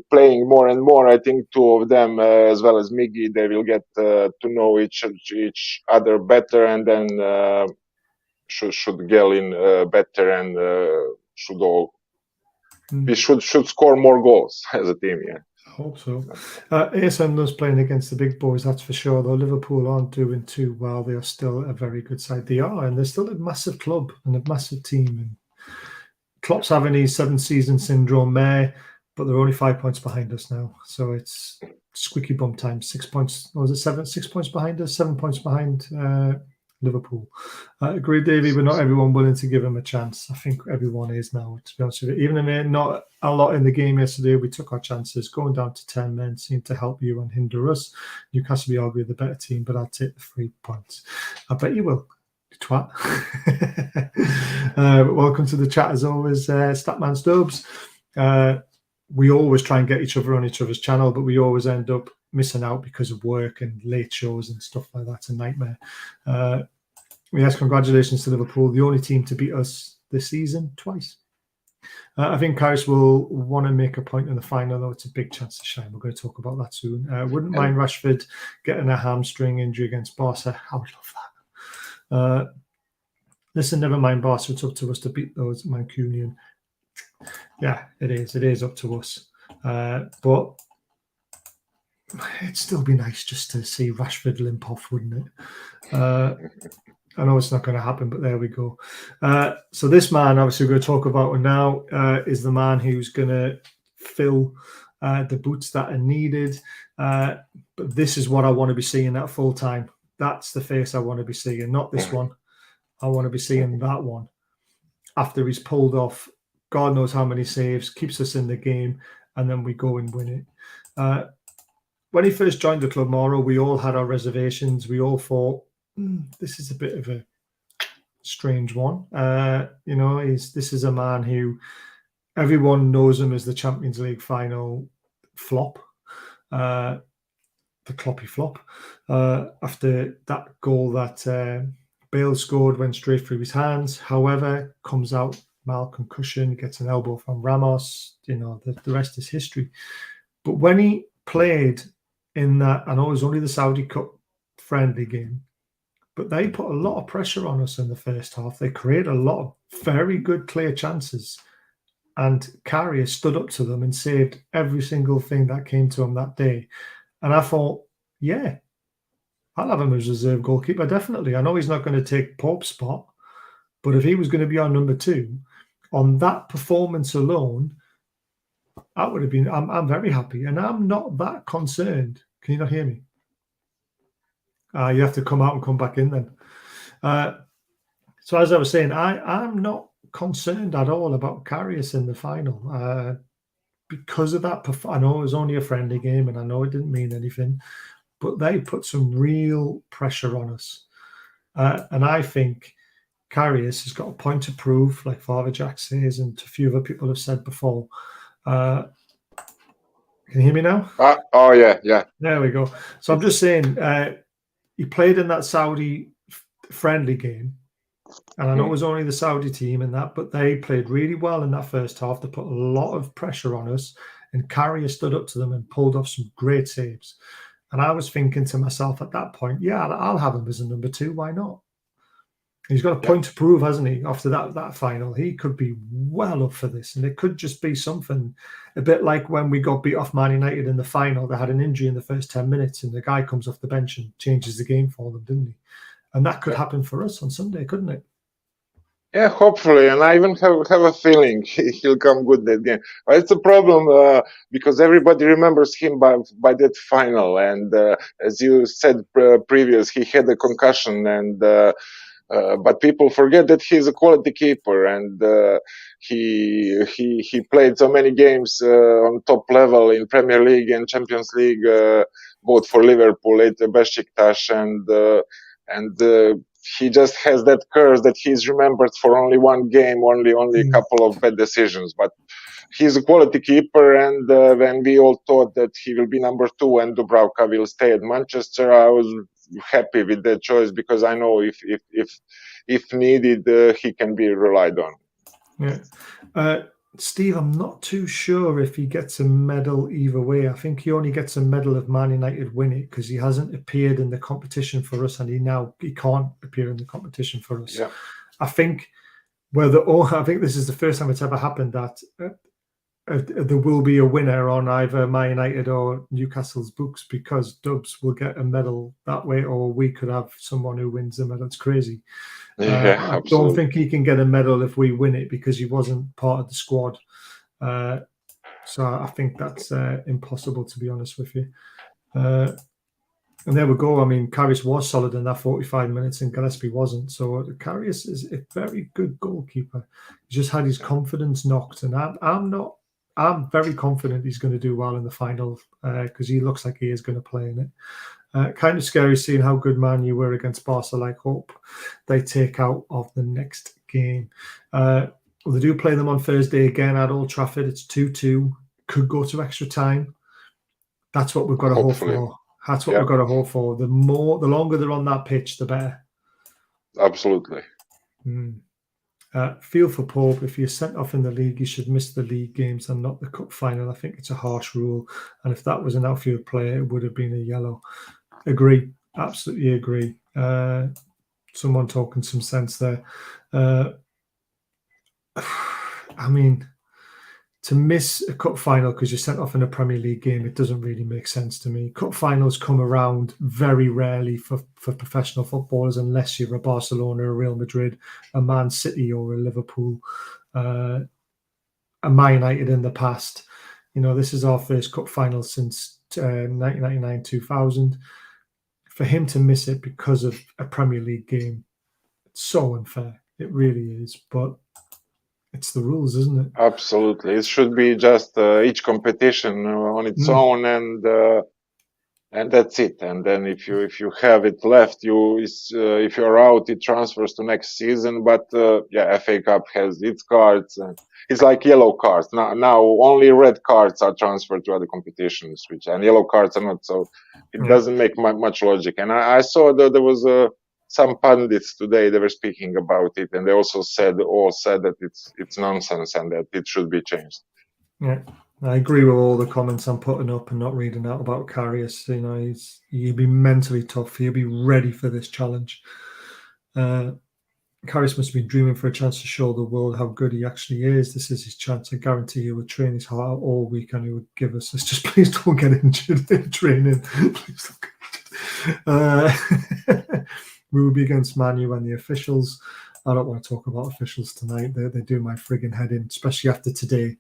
playing more and more, I think two of them, as well as Miggy, they will get to know each other better, and then should get in better, and we should score more goals as a team. Yeah. I hope so. ASM was playing against the big boys, that's for sure. Though Liverpool aren't doing too well, they are still a very good side. They are, and they're still a massive club and a massive team. And Klopp's having his 7th-season syndrome there, but they're only 5 points behind us now. So it's squeaky bum time. 6 points. Or was it 7? 6 points behind us. 7 points behind Liverpool. Agree, Davey, but not everyone willing to give him a chance. I think everyone is now, to be honest with you. Even if not a lot in the game yesterday, we took our chances. Going down to 10 men seemed to help you and hinder us. Newcastle, we argue the better team, but I'll take the 3 points. I bet you will, you twat. Welcome to the chat, as always, Statman Stubbs. We always try and get each other on each other's channel, but we always end up missing out because of work and late shows and stuff like that. It's a nightmare. Yes, congratulations to Liverpool, the only team to beat us this season twice. I think Karius will want to make a point in the final, though. It's a big chance to shine. We're going to talk about that soon. Wouldn't mind Rashford getting a hamstring injury against Barca. I would love that. Listen, never mind Barca. It's up to us to beat those Mancunian. Yeah, it is. It is up to us. But it'd still be nice just to see Rashford limp off, wouldn't it? I know it's not going to happen, but there we go. So this man, obviously, we're going to talk about now, is the man who's going to fill the boots that are needed. But this is what I want to be seeing at full time. That's the face I want to be seeing, not this one. I want to be seeing that one. After he's pulled off God knows how many saves, keeps us in the game, and then we go and win it. When he first joined the club, Mauro, we all had our reservations. We all thought, this is a bit of a strange one. This is a man who everyone knows him as the Champions League final flop, the Kloppy flop. After that goal that Bale scored went straight through his hands. However, comes out, mild concussion, gets an elbow from Ramos. The rest is history. But when he played in that, I know it was only the Saudi Cup friendly game, but they put a lot of pressure on us in the first half. They created a lot of very good clear chances, and Carrier stood up to them and saved every single thing that came to him that day. And I thought, yeah, I'll have him as reserve goalkeeper, definitely. I know he's not going to take Pope's spot, but if he was going to be our number 2, on that performance alone, that would have been, I'm very happy. And I'm not that concerned. Can you not hear me? You have to come out and come back in then. So as I was saying, I'm not concerned at all about Karius in the final because of that. I know it was only a friendly game and I know it didn't mean anything, but they put some real pressure on us. And I think Karius has got a point to prove, like Father Jack says, and a few other people have said before. Can you hear me now? Oh, yeah. There we go. So I'm just saying, he played in that Saudi friendly game. And I know it was only the Saudi team and that, but they played really well in that first half. They put a lot of pressure on us, and Carrier stood up to them and pulled off some great saves. And I was thinking to myself at that point, yeah, I'll have him as a number 2. Why not? He's got a point to prove, hasn't he? After that final, he could be well up for this, and it could just be something a bit like when we got beat off Man United in the final. They had an injury in the first 10 minutes, and the guy comes off the bench and changes the game for them, didn't he? And that could happen for us on Sunday, couldn't it? Yeah, hopefully, and I even have a feeling he'll come good that game. But it's a problem because everybody remembers him by that final, and as you said previous, he had a concussion, and but people forget that he's a quality keeper, and he played so many games on top level in Premier League and Champions League, both for Liverpool, at Besiktas, and he just has that curse that he's remembered for only one game, only a couple of bad decisions. But he's a quality keeper, and when we all thought that he will be number 2 and Dubravka will stay at Manchester, I was happy with that choice because I know if needed, he can be relied on. Yeah. Steve, I'm not too sure if he gets a medal either way. I think he only gets a medal if Man United win it because he hasn't appeared in the competition for us, and he can't appear in the competition for us. Yeah. I think I think this is the first time it's ever happened that there will be a winner on either Man United or Newcastle's books because Dubs will get a medal that way, or we could have someone who wins the medal. It's crazy. I don't think he can get a medal if we win it because he wasn't part of the squad. So I think that's impossible, to be honest with you. And there we go. I mean, Karius was solid in that 45 minutes and Gillespie wasn't. So Karius is a very good goalkeeper. He just had his confidence knocked. And I'm very confident he's going to do well in the final because he looks like he is going to play in it. Kind of scary seeing how good Man U were against Barca. I hope they take out of the next game. They do play them on Thursday again at Old Trafford. It's 2-2. Could go to extra time. That's what we've got to hope for. That's what we've got to hope for. The longer they're on that pitch, the better. Absolutely. Feel for Pope. If you're sent off in the league, you should miss the league games and not the cup final. I think it's a harsh rule. And if that was an outfield player, it would have been a yellow. Agree. Absolutely agree. Someone talking some sense there. I mean, to miss a cup final because you're sent off in a Premier League game, it doesn't really make sense to me. Cup finals come around very rarely for professional footballers unless you're a Barcelona, a Real Madrid, a Man City or a Liverpool, a Man United in the past. You know, this is our first cup final since 1999-2000. For him to miss it because of a Premier League game, it's so unfair. It really is. But it's the rules, isn't it? Absolutely. It should be just each competition on its own, and that's it. And then if you have it left, if you're out, it transfers to next season. But FA Cup has its cards, and it's like yellow cards. Now only red cards are transferred to other competitions, and yellow cards are not. So it doesn't make much logic. And I saw that there was some pundits today, they were speaking about it, and they also said that it's nonsense and that it should be changed. Yeah, I agree with all the comments I'm putting up and not reading out about Karius. You know, he'll be mentally tough. He'll be ready for this challenge. Karius must have been dreaming for a chance to show the world how good he actually is. This is his chance. I guarantee he would train his heart out all week and he would give us this. Just please don't get injured in training. Please don't get injured. We will be against Man U and the officials. I don't want to talk about officials tonight. They do my frigging head in, especially after today.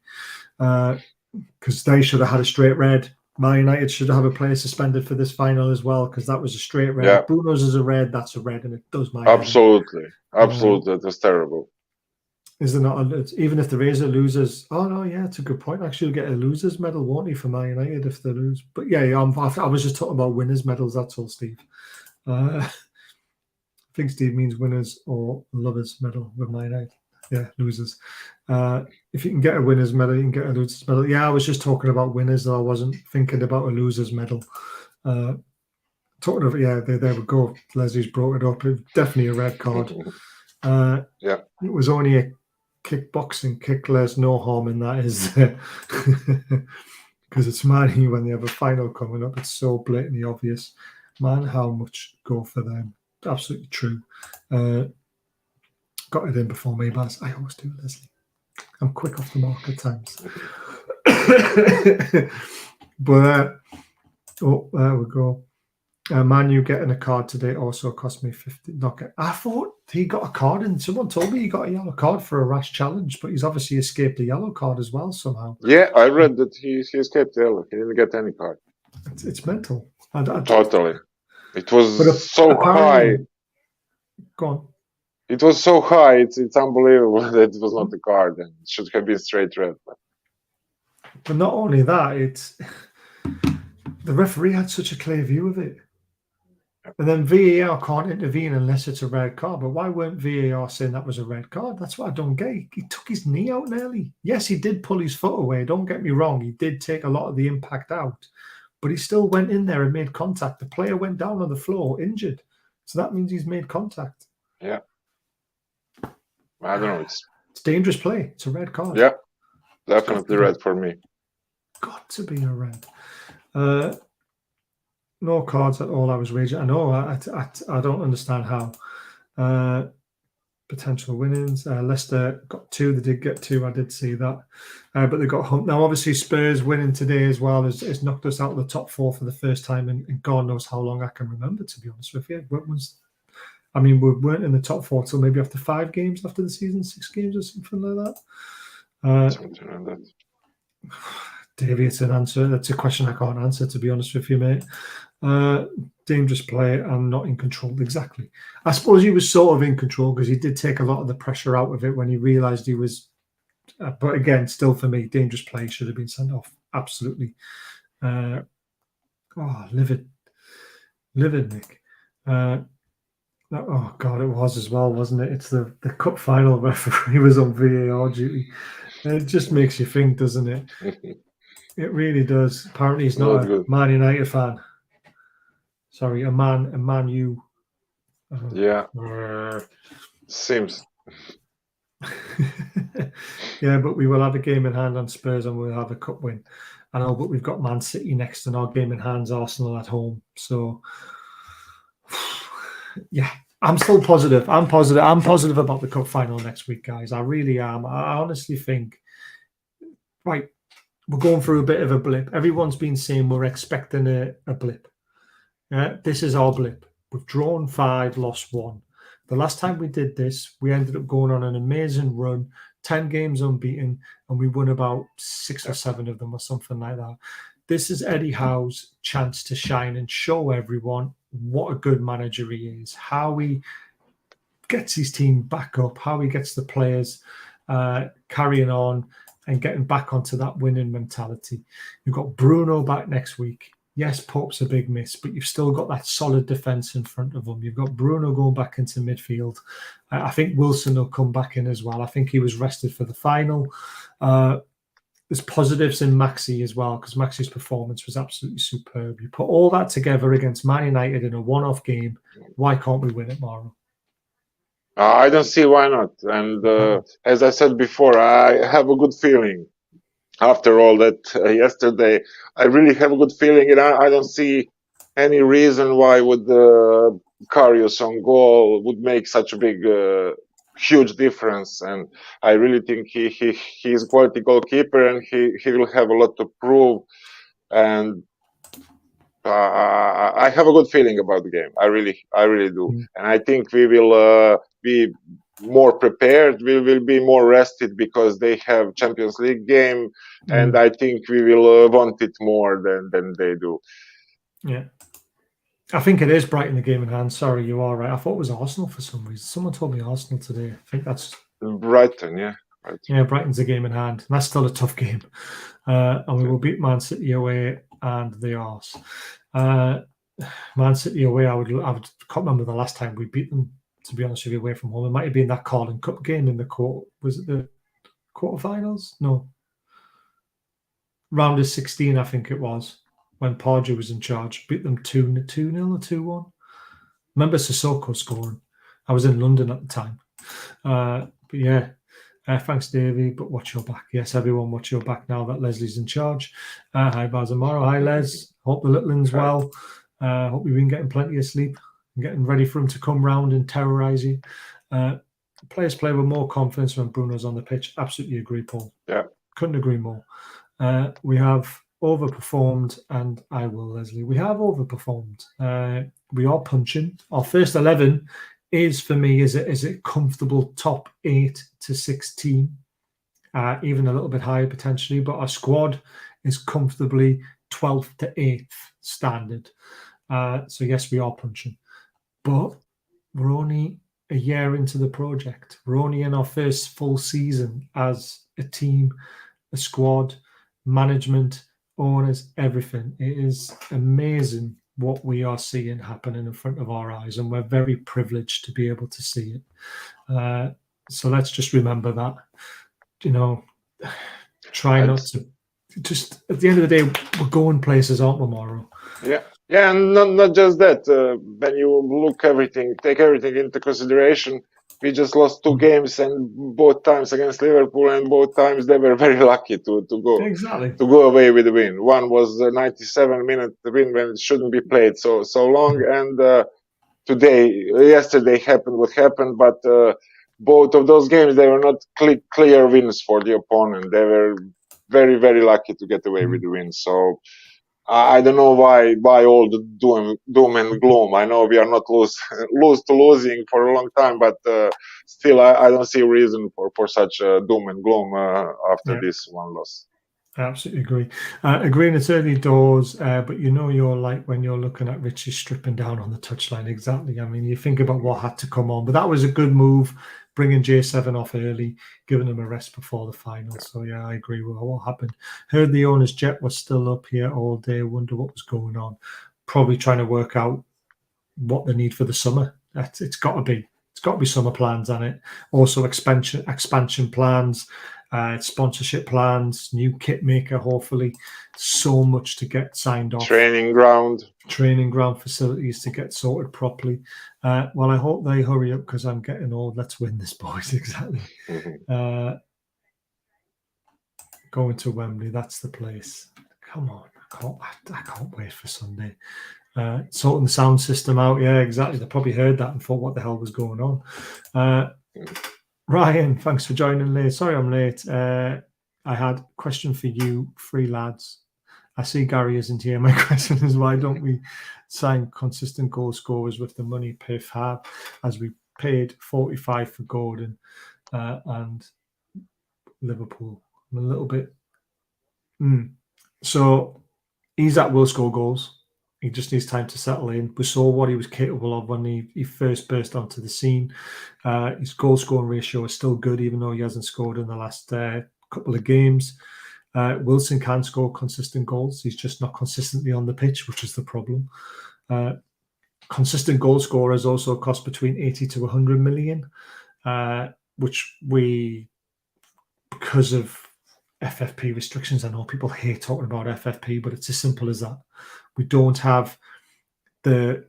Because they should have had a straight red. Man United should have a player suspended for this final as well, because that was a straight red. Yeah. If Bruno's is a red, that's a red, and it does my Absolutely. Absolutely. It was terrible. Is there not? Even if there is a losers. Oh, no, yeah, it's a good point. Actually, you'll get a losers medal, won't he, for Man United if they lose? But yeah, I was just talking about winners' medals, that's all, Steve. I think Steve means winners or lovers medal with Man United. Yeah, losers. If you can get a winner's medal, you can get a loser's medal. Yeah, I was just talking about winners, though. I wasn't thinking about a loser's medal. Talking of, yeah, there we go. Leslie's brought it up. It's definitely a red card. Yeah. It was only a kickboxing kick. There's no harm in that, is there? Because it's Man U when they have a final coming up. It's so blatantly obvious. Man, how much go for them? Absolutely true. Got it in before me, but I always do, Leslie. I'm quick off the mark at times. But there we go. Man U getting a card today also cost me 50. I thought he got a card, and someone told me he got a yellow card for a rash challenge, but he's obviously escaped a yellow card as well somehow. Yeah, I read that he escaped yellow. He didn't get any card. It's mental. Totally. It was so high. Go on. It was so high. It's unbelievable that it was not a card, and it should have been straight red. But not only that, it's the referee had such a clear view of it. And then VAR can't intervene unless it's a red card. But why weren't VAR saying that was a red card? That's what I don't get. He took his knee out nearly. Yes, he did pull his foot away. Don't get me wrong. He did take a lot of the impact out. But he still went in there and made contact. The player went down on the floor injured. So that means he's made contact. Yeah. I don't know. It's dangerous play. It's a red card. Yeah. Definitely red for me. Got to be a red. No cards at all. I was raging. I know. I don't understand how. Potential winnings. Leicester got 2. They did get 2. I did see that. But they got humped. Now, obviously, Spurs winning today as well has knocked us out of the top 4 for the first time in God knows how long I can remember, to be honest with you. We weren't in the top 4 till maybe after 5 games after the season, 6 games or something like that. Something like that. Davey, it's an answer. That's a question I can't answer, to be honest with you, mate. Dangerous play and not in control. Exactly. I suppose he was sort of in control because he did take a lot of the pressure out of it when he realised he was. But again, still for me, dangerous play should have been sent off. Absolutely. Livid, Nick. Oh God, it was as well, wasn't it? It's the cup final referee was on VAR duty. It just makes you think, doesn't it? It really does. Apparently, he's not a Man United fan. Sorry, a Man U. Yeah. Seems. Yeah, but we will have a game in hand on Spurs and we'll have a cup win. I know, but we've got Man City next and our game in hand's Arsenal at home. So, yeah, I'm still positive. I'm positive about the cup final next week, guys. I really am. I honestly think, right, we're going through a bit of a blip. Everyone's been saying we're expecting a blip. This is our blip. We've drawn 5, lost 1. The last time we did this, we ended up going on an amazing run, 10 games unbeaten, and we won about 6 or 7 of them or something like that. This is Eddie Howe's chance to shine and show everyone what a good manager he is, how he gets his team back up, how he gets the players carrying on and getting back onto that winning mentality. You've got Bruno back next week. Yes, Pope's a big miss, but you've still got that solid defence in front of them. You've got Bruno going back into midfield. I think Wilson will come back in as well. I think he was rested for the final. There's positives in Maxi as well, because Maxi's performance was absolutely superb. You put all that together against Man United in a one-off game. Why can't we win it, Mauro? I don't see why not. And as I said before, I have a good feeling after all that yesterday, I really have a good feeling, and I don't see any reason why would Karius on goal would make such a big, huge difference. And I really think he's a quality goalkeeper, and he will have a lot to prove. And I have a good feeling about the game. I really do, and I think we will be more prepared. We will be more rested because they have Champions League game, and I think we will want it more than they do. Yeah, I think it is Brighton the game in hand. Sorry, you are right. I thought it was Arsenal for some reason. Someone told me Arsenal today. I think that's Brighton. Yeah, Brighton. Yeah, Brighton's a game in hand. And that's still a tough game, and we will beat Man City away and the arse. Man City away, I can't remember the last time we beat them, to be honest with you, away from home. It might have been that Carling Cup game in the was it the quarterfinals? No. Round of 16, I think it was, when Pardew was in charge. Beat them 2-0 or 2-1. Remember Sissoko scoring. I was in London at the time. But yeah, thanks, Davey, but watch your back. Yes, everyone, watch your back now that Leslie's in charge. Hi, Bazamaro. Hi, Les. Hope the little one's well. Hope you've been getting plenty of sleep and getting ready for him to come round and terrorise you. Players play with more confidence when Bruno's on the pitch. Absolutely agree, Paul. Yeah. Couldn't agree more. We have overperformed, and I will, Leslie. We have overperformed. We are punching. Our first 11 is, for me, is a comfortable top 8 to 16, even a little bit higher potentially. But our squad is comfortably 12th to 8th standard. So yes, we are punching, but we're only a year into the project. We're only in our first full season as a team, a squad, management, owners, everything. It is amazing what we are seeing happening in front of our eyes, and we're very privileged to be able to see it. So let's just remember that, try not to, just at the end of the day, we're going places, aren't we, Mauro? Yeah, and not just that. When you take everything into consideration, we just lost 2 games, and both times against Liverpool, and both times they were very lucky to go away with the win. One was a 97-minute win when it shouldn't be played so long, and yesterday happened what happened. But both of those games, they were not clear wins for the opponent. They were very, very lucky to get away with the win. So I don't know why all the doom and gloom. I know we are not losing for a long time, but still, I don't see a reason for such doom and gloom after this one loss. I absolutely agree. Agreeing it's early doors, but you're like when you're looking at Richie stripping down on the touchline. Exactly. I mean, you think about what had to come on, but that was a good move, bringing J7 off early, giving him a rest before the final. So yeah, I agree with what happened. Heard the owner's jet was still up here all day. Wonder what was going on. Probably trying to work out what they need for the summer. It's got to be summer plans on it. Also expansion plans. Sponsorship plans, new kit maker, hopefully. So much to get signed off. Training ground facilities to get sorted properly. Well, I hope they hurry up because I'm getting old. Let's win this, boys. Exactly. Going to Wembley, that's the place. Come on, I can't wait for Sunday. Sorting the sound system out. Yeah, exactly. They probably heard that and thought, what the hell was going on? Ryan, thanks for joining late. Sorry I'm late. I had a question for you, 3 lads. I see Gary isn't here. My question is, why don't we sign consistent goal scorers with the money Piff had, as we paid 45 for Gordon and Liverpool? I'm a little bit... So Isak will score goals. He just needs time to settle in. We saw what he was capable of when he first burst onto the scene. His goal-scoring ratio is still good, even though he hasn't scored in the last couple of games. Wilson can score consistent goals. He's just not consistently on the pitch, which is the problem. Consistent goal scorers also cost between 80 to 100 million, which because of FFP restrictions, I know people hate talking about FFP, but it's as simple as that. We don't have the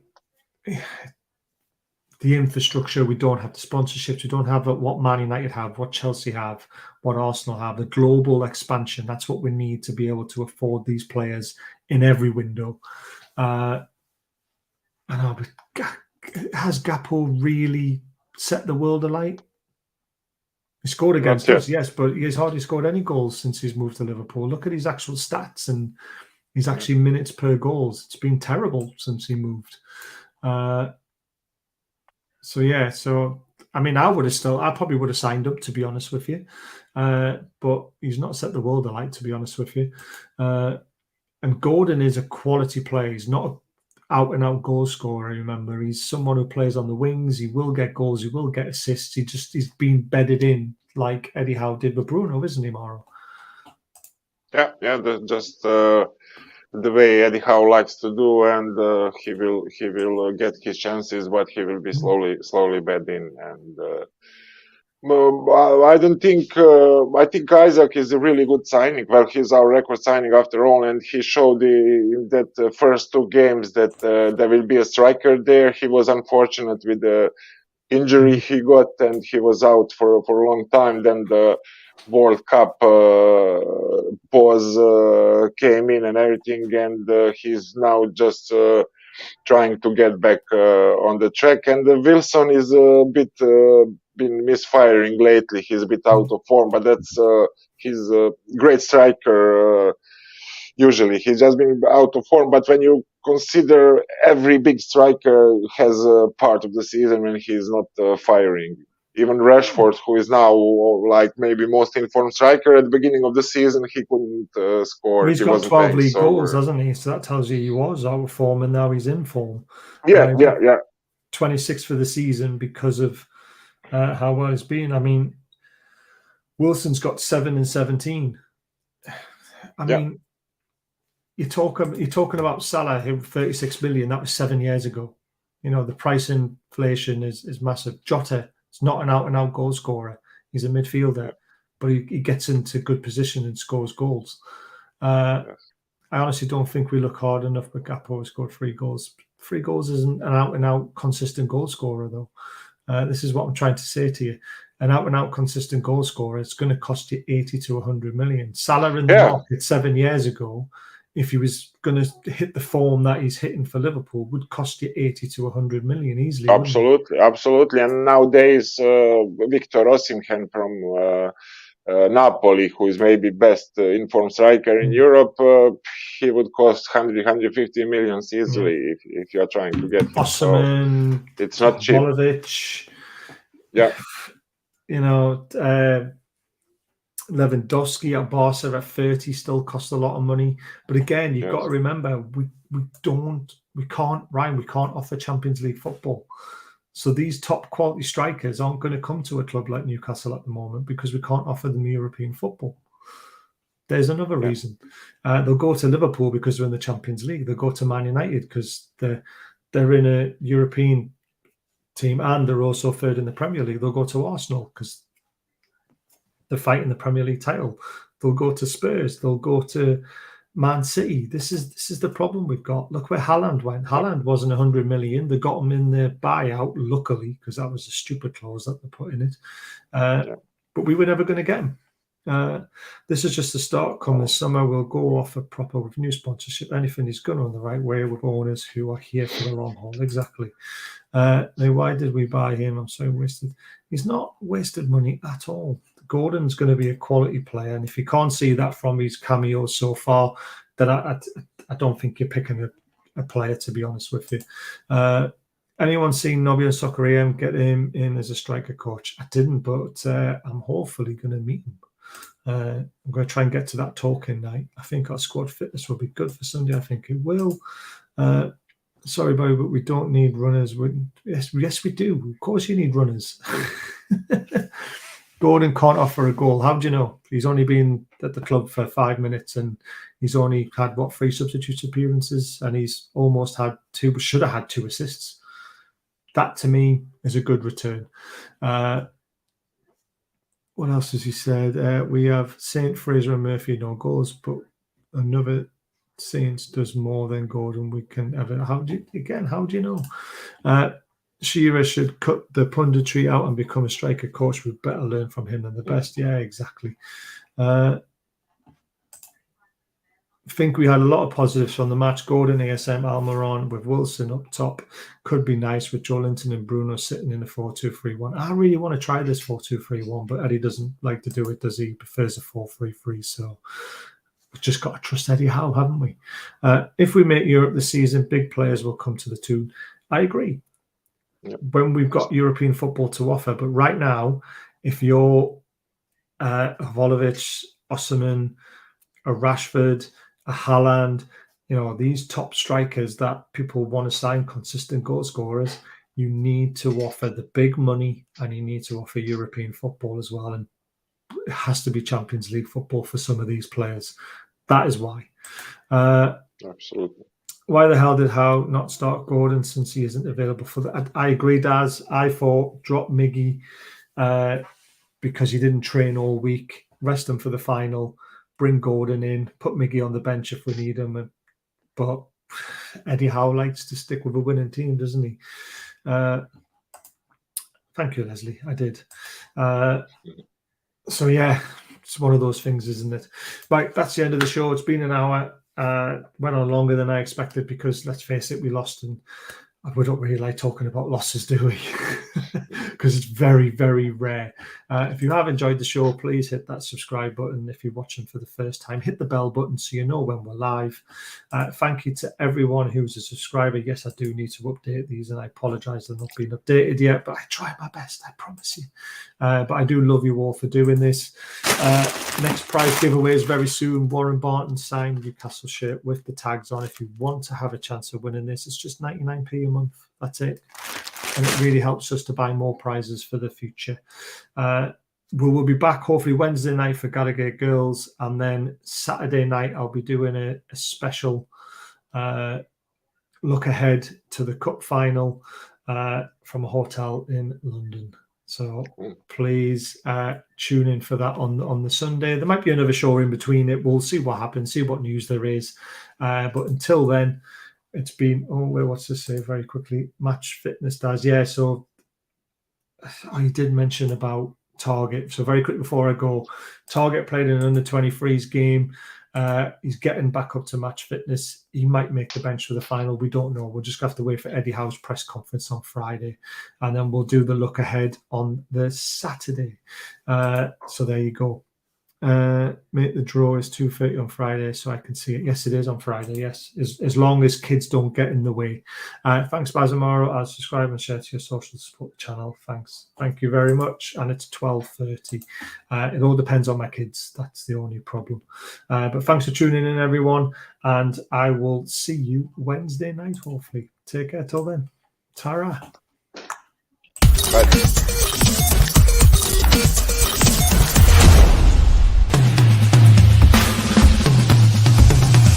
the infrastructure, we don't have the sponsorships, we don't have what Man United have, what Chelsea have, what Arsenal have, the global expansion. That's what we need to be able to afford these players in every window. I know, but has Gakpo really set the world alight? He scored against us, yes, but he's hardly scored any goals since he's moved to Liverpool. Look at his actual stats and his actually minutes per goals. It's been terrible since he moved. So I mean, I probably would have signed up, to be honest with you. But he's not set the world alight, to be honest with you. And Gordon is a quality player. He's not an out-and-out goal scorer, remember. He's someone who plays on the wings. He will get goals. He will get assists. He's been bedded in like Eddie Howe did with Bruno, isn't he, Mauro? Yeah, just the way Eddie Howe likes to do, and he will get his chances, but he will be slowly bedded in. And I don't think. I think Isaac is a really good signing. Well, he's our record signing after all, and he showed in that first 2 games that there will be a striker there. He was unfortunate with the injury he got, and he was out for a long time. Then the World Cup pause came in and everything, and he's now just trying to get back on the track. And Wilson is a bit been misfiring lately. He's a bit out of form, but that's he's a great striker. Usually, he's just been out of form. But when you consider every big striker has a part of the season when he's not firing. Even Rashford, who is now like maybe most informed striker, at the beginning of the season, he couldn't score. Well, he's got 12 league goals, hasn't he? So that tells you he was out of form, and now he's in form. Yeah. 26 for the season because of how well it's been. I mean, Wilson's got 7 and 17. I mean, you're talking about Salah, who 36 million. That was 7 years ago. You know, the price inflation is massive. Jota. He's not an out-and-out goal scorer. He's a midfielder, but he gets into good position and scores goals. I honestly don't think we look hard enough, but Gakpo has scored 3 goals. 3 goals isn't an out-and-out consistent goal scorer, though. This is what I'm trying to say to you. An out-and-out consistent goal scorer, it's going to cost you 80 to 100 million. Salah in the market 7 years ago, if he was going to hit the form that he's hitting for Liverpool, would cost you 80 to 100 million easily. Absolutely. And nowadays, Victor Osimhen from Napoli, who is maybe best informed striker in Europe, he would cost 150 million easily if you are trying to get him. Osimhen, so it's not cheap. Molovic, you know, Lewandowski at Barca at 30 still costs a lot of money. But again, you've got to remember, we can't offer Champions League football. So these top quality strikers aren't going to come to a club like Newcastle at the moment because we can't offer them European football. There's another reason. They'll go to Liverpool because they're in the Champions League. They'll go to Man United because they're in a European team and they're also third in the Premier League. They'll go to Arsenal because they're fighting the Premier League title. They'll go to Spurs. They'll go to Man City. This is the problem we've got. Look where Haaland went. Haaland wasn't 100 million. They got him in the buyout, luckily, because that was a stupid clause that they put in it. But we were never going to get him. This is just the start. Come this summer, we'll go off a proper with new sponsorship. Anything is going on the right way with owners who are here for the long haul. Exactly. Now, why did we buy him? I'm so wasted. He's not wasted money at all. Gordon's going to be a quality player, and if you can't see that from his cameos so far, then I don't think you're picking a player, to be honest with you. Anyone seen Nobby and Soccer get him in as a striker coach? I didn't, but I'm hopefully going to meet him. I'm going to try and get to that talking night. I think our squad fitness will be good for Sunday. I think it will. Sorry, Bobby, but we don't need runners. Yes, we do. Of course you need runners. Gordon can't offer a goal. How do you know? He's only been at the club for 5 minutes and he's only had, 3 substitute appearances, and he's almost had 2, but should have had 2 assists. That, to me, is a good return. What else has he said? We have Saint, Fraser and Murphy, no goals, but another Saints does more than Gordon we can ever. How do you know? Shearer should cut the punditry out and become a striker coach. We'd better learn from him than the best. Yeah, exactly. I think we had a lot of positives from the match. Gordon, ASM, Almiron with Wilson up top could be nice with Joelinton and Bruno sitting in a 4-2-3-1. I really want to try this 4-2-3-1, but Eddie doesn't like to do it, does he? He prefers a 4-3-3. So we've just got to trust Eddie Howe, haven't we? If we make Europe this season, big players will come to the tune. I agree. Yep. When we've got European football to offer. But right now, if you're Volovic, Osimhen, a Rashford, a Haaland, these top strikers that people want to sign, consistent goal scorers, you need to offer the big money and you need to offer European football as well. And it has to be Champions League football for some of these players. That is why. Absolutely. Why the hell did Howe not start Gordon since he isn't available for that? I agree, Daz. I thought drop Miggy because he didn't train all week. Rest him for the final. Bring Gordon in. Put Miggy on the bench if we need him. But Eddie Howe likes to stick with a winning team, doesn't he? Thank you, Leslie. I did. So, yeah, it's one of those things, isn't it? Right, that's the end of the show. It's been an hour. Went on longer than I expected because, let's face it, we lost, and we don't really like talking about losses, do we? Because it's very, very rare. If you have enjoyed the show, please hit that subscribe button. If you're watching for the first time, hit the bell button so you know when we're live. Thank you to everyone who's a subscriber. Yes, I do need to update these, and I apologize they're not being updated yet, but I try my best, I promise you. But I do love you all for doing this. Next prize giveaway is very soon. Warren Barton signed Newcastle shirt with the tags on. If you want to have a chance of winning this, it's just 99p a month. That's it. And it really helps us to buy more prizes for the future. We will be back hopefully Wednesday night for Gallagher Girls, and then Saturday night I'll be doing a special look ahead to the cup final from a hotel in London. So please tune in for that on the Sunday. There might be another show in between it. We'll see what happens, see what news there is. But until then, it's been, what's this say very quickly? Match Fitness does. Yeah, so I did mention about Target. So very quick before I go, Target played an under-23s game. He's getting back up to match fitness. He might make the bench for the final. We don't know. We'll just have to wait for Eddie Howe's press conference on Friday. And then we'll do the look ahead on the Saturday. So there you go. Mate, the draw is 2:30 on Friday, so I can see it. Yes, it is on Friday. Yes, as long as kids don't get in the way. Thanks, Bazamaro. I'll subscribe and share to your social to support the channel. Thanks. Thank you very much. And it's 12:30. It all depends on my kids. That's the only problem. But thanks for tuning in, everyone. And I will see you Wednesday night, hopefully. Take care till then. Ta-ra. Bye.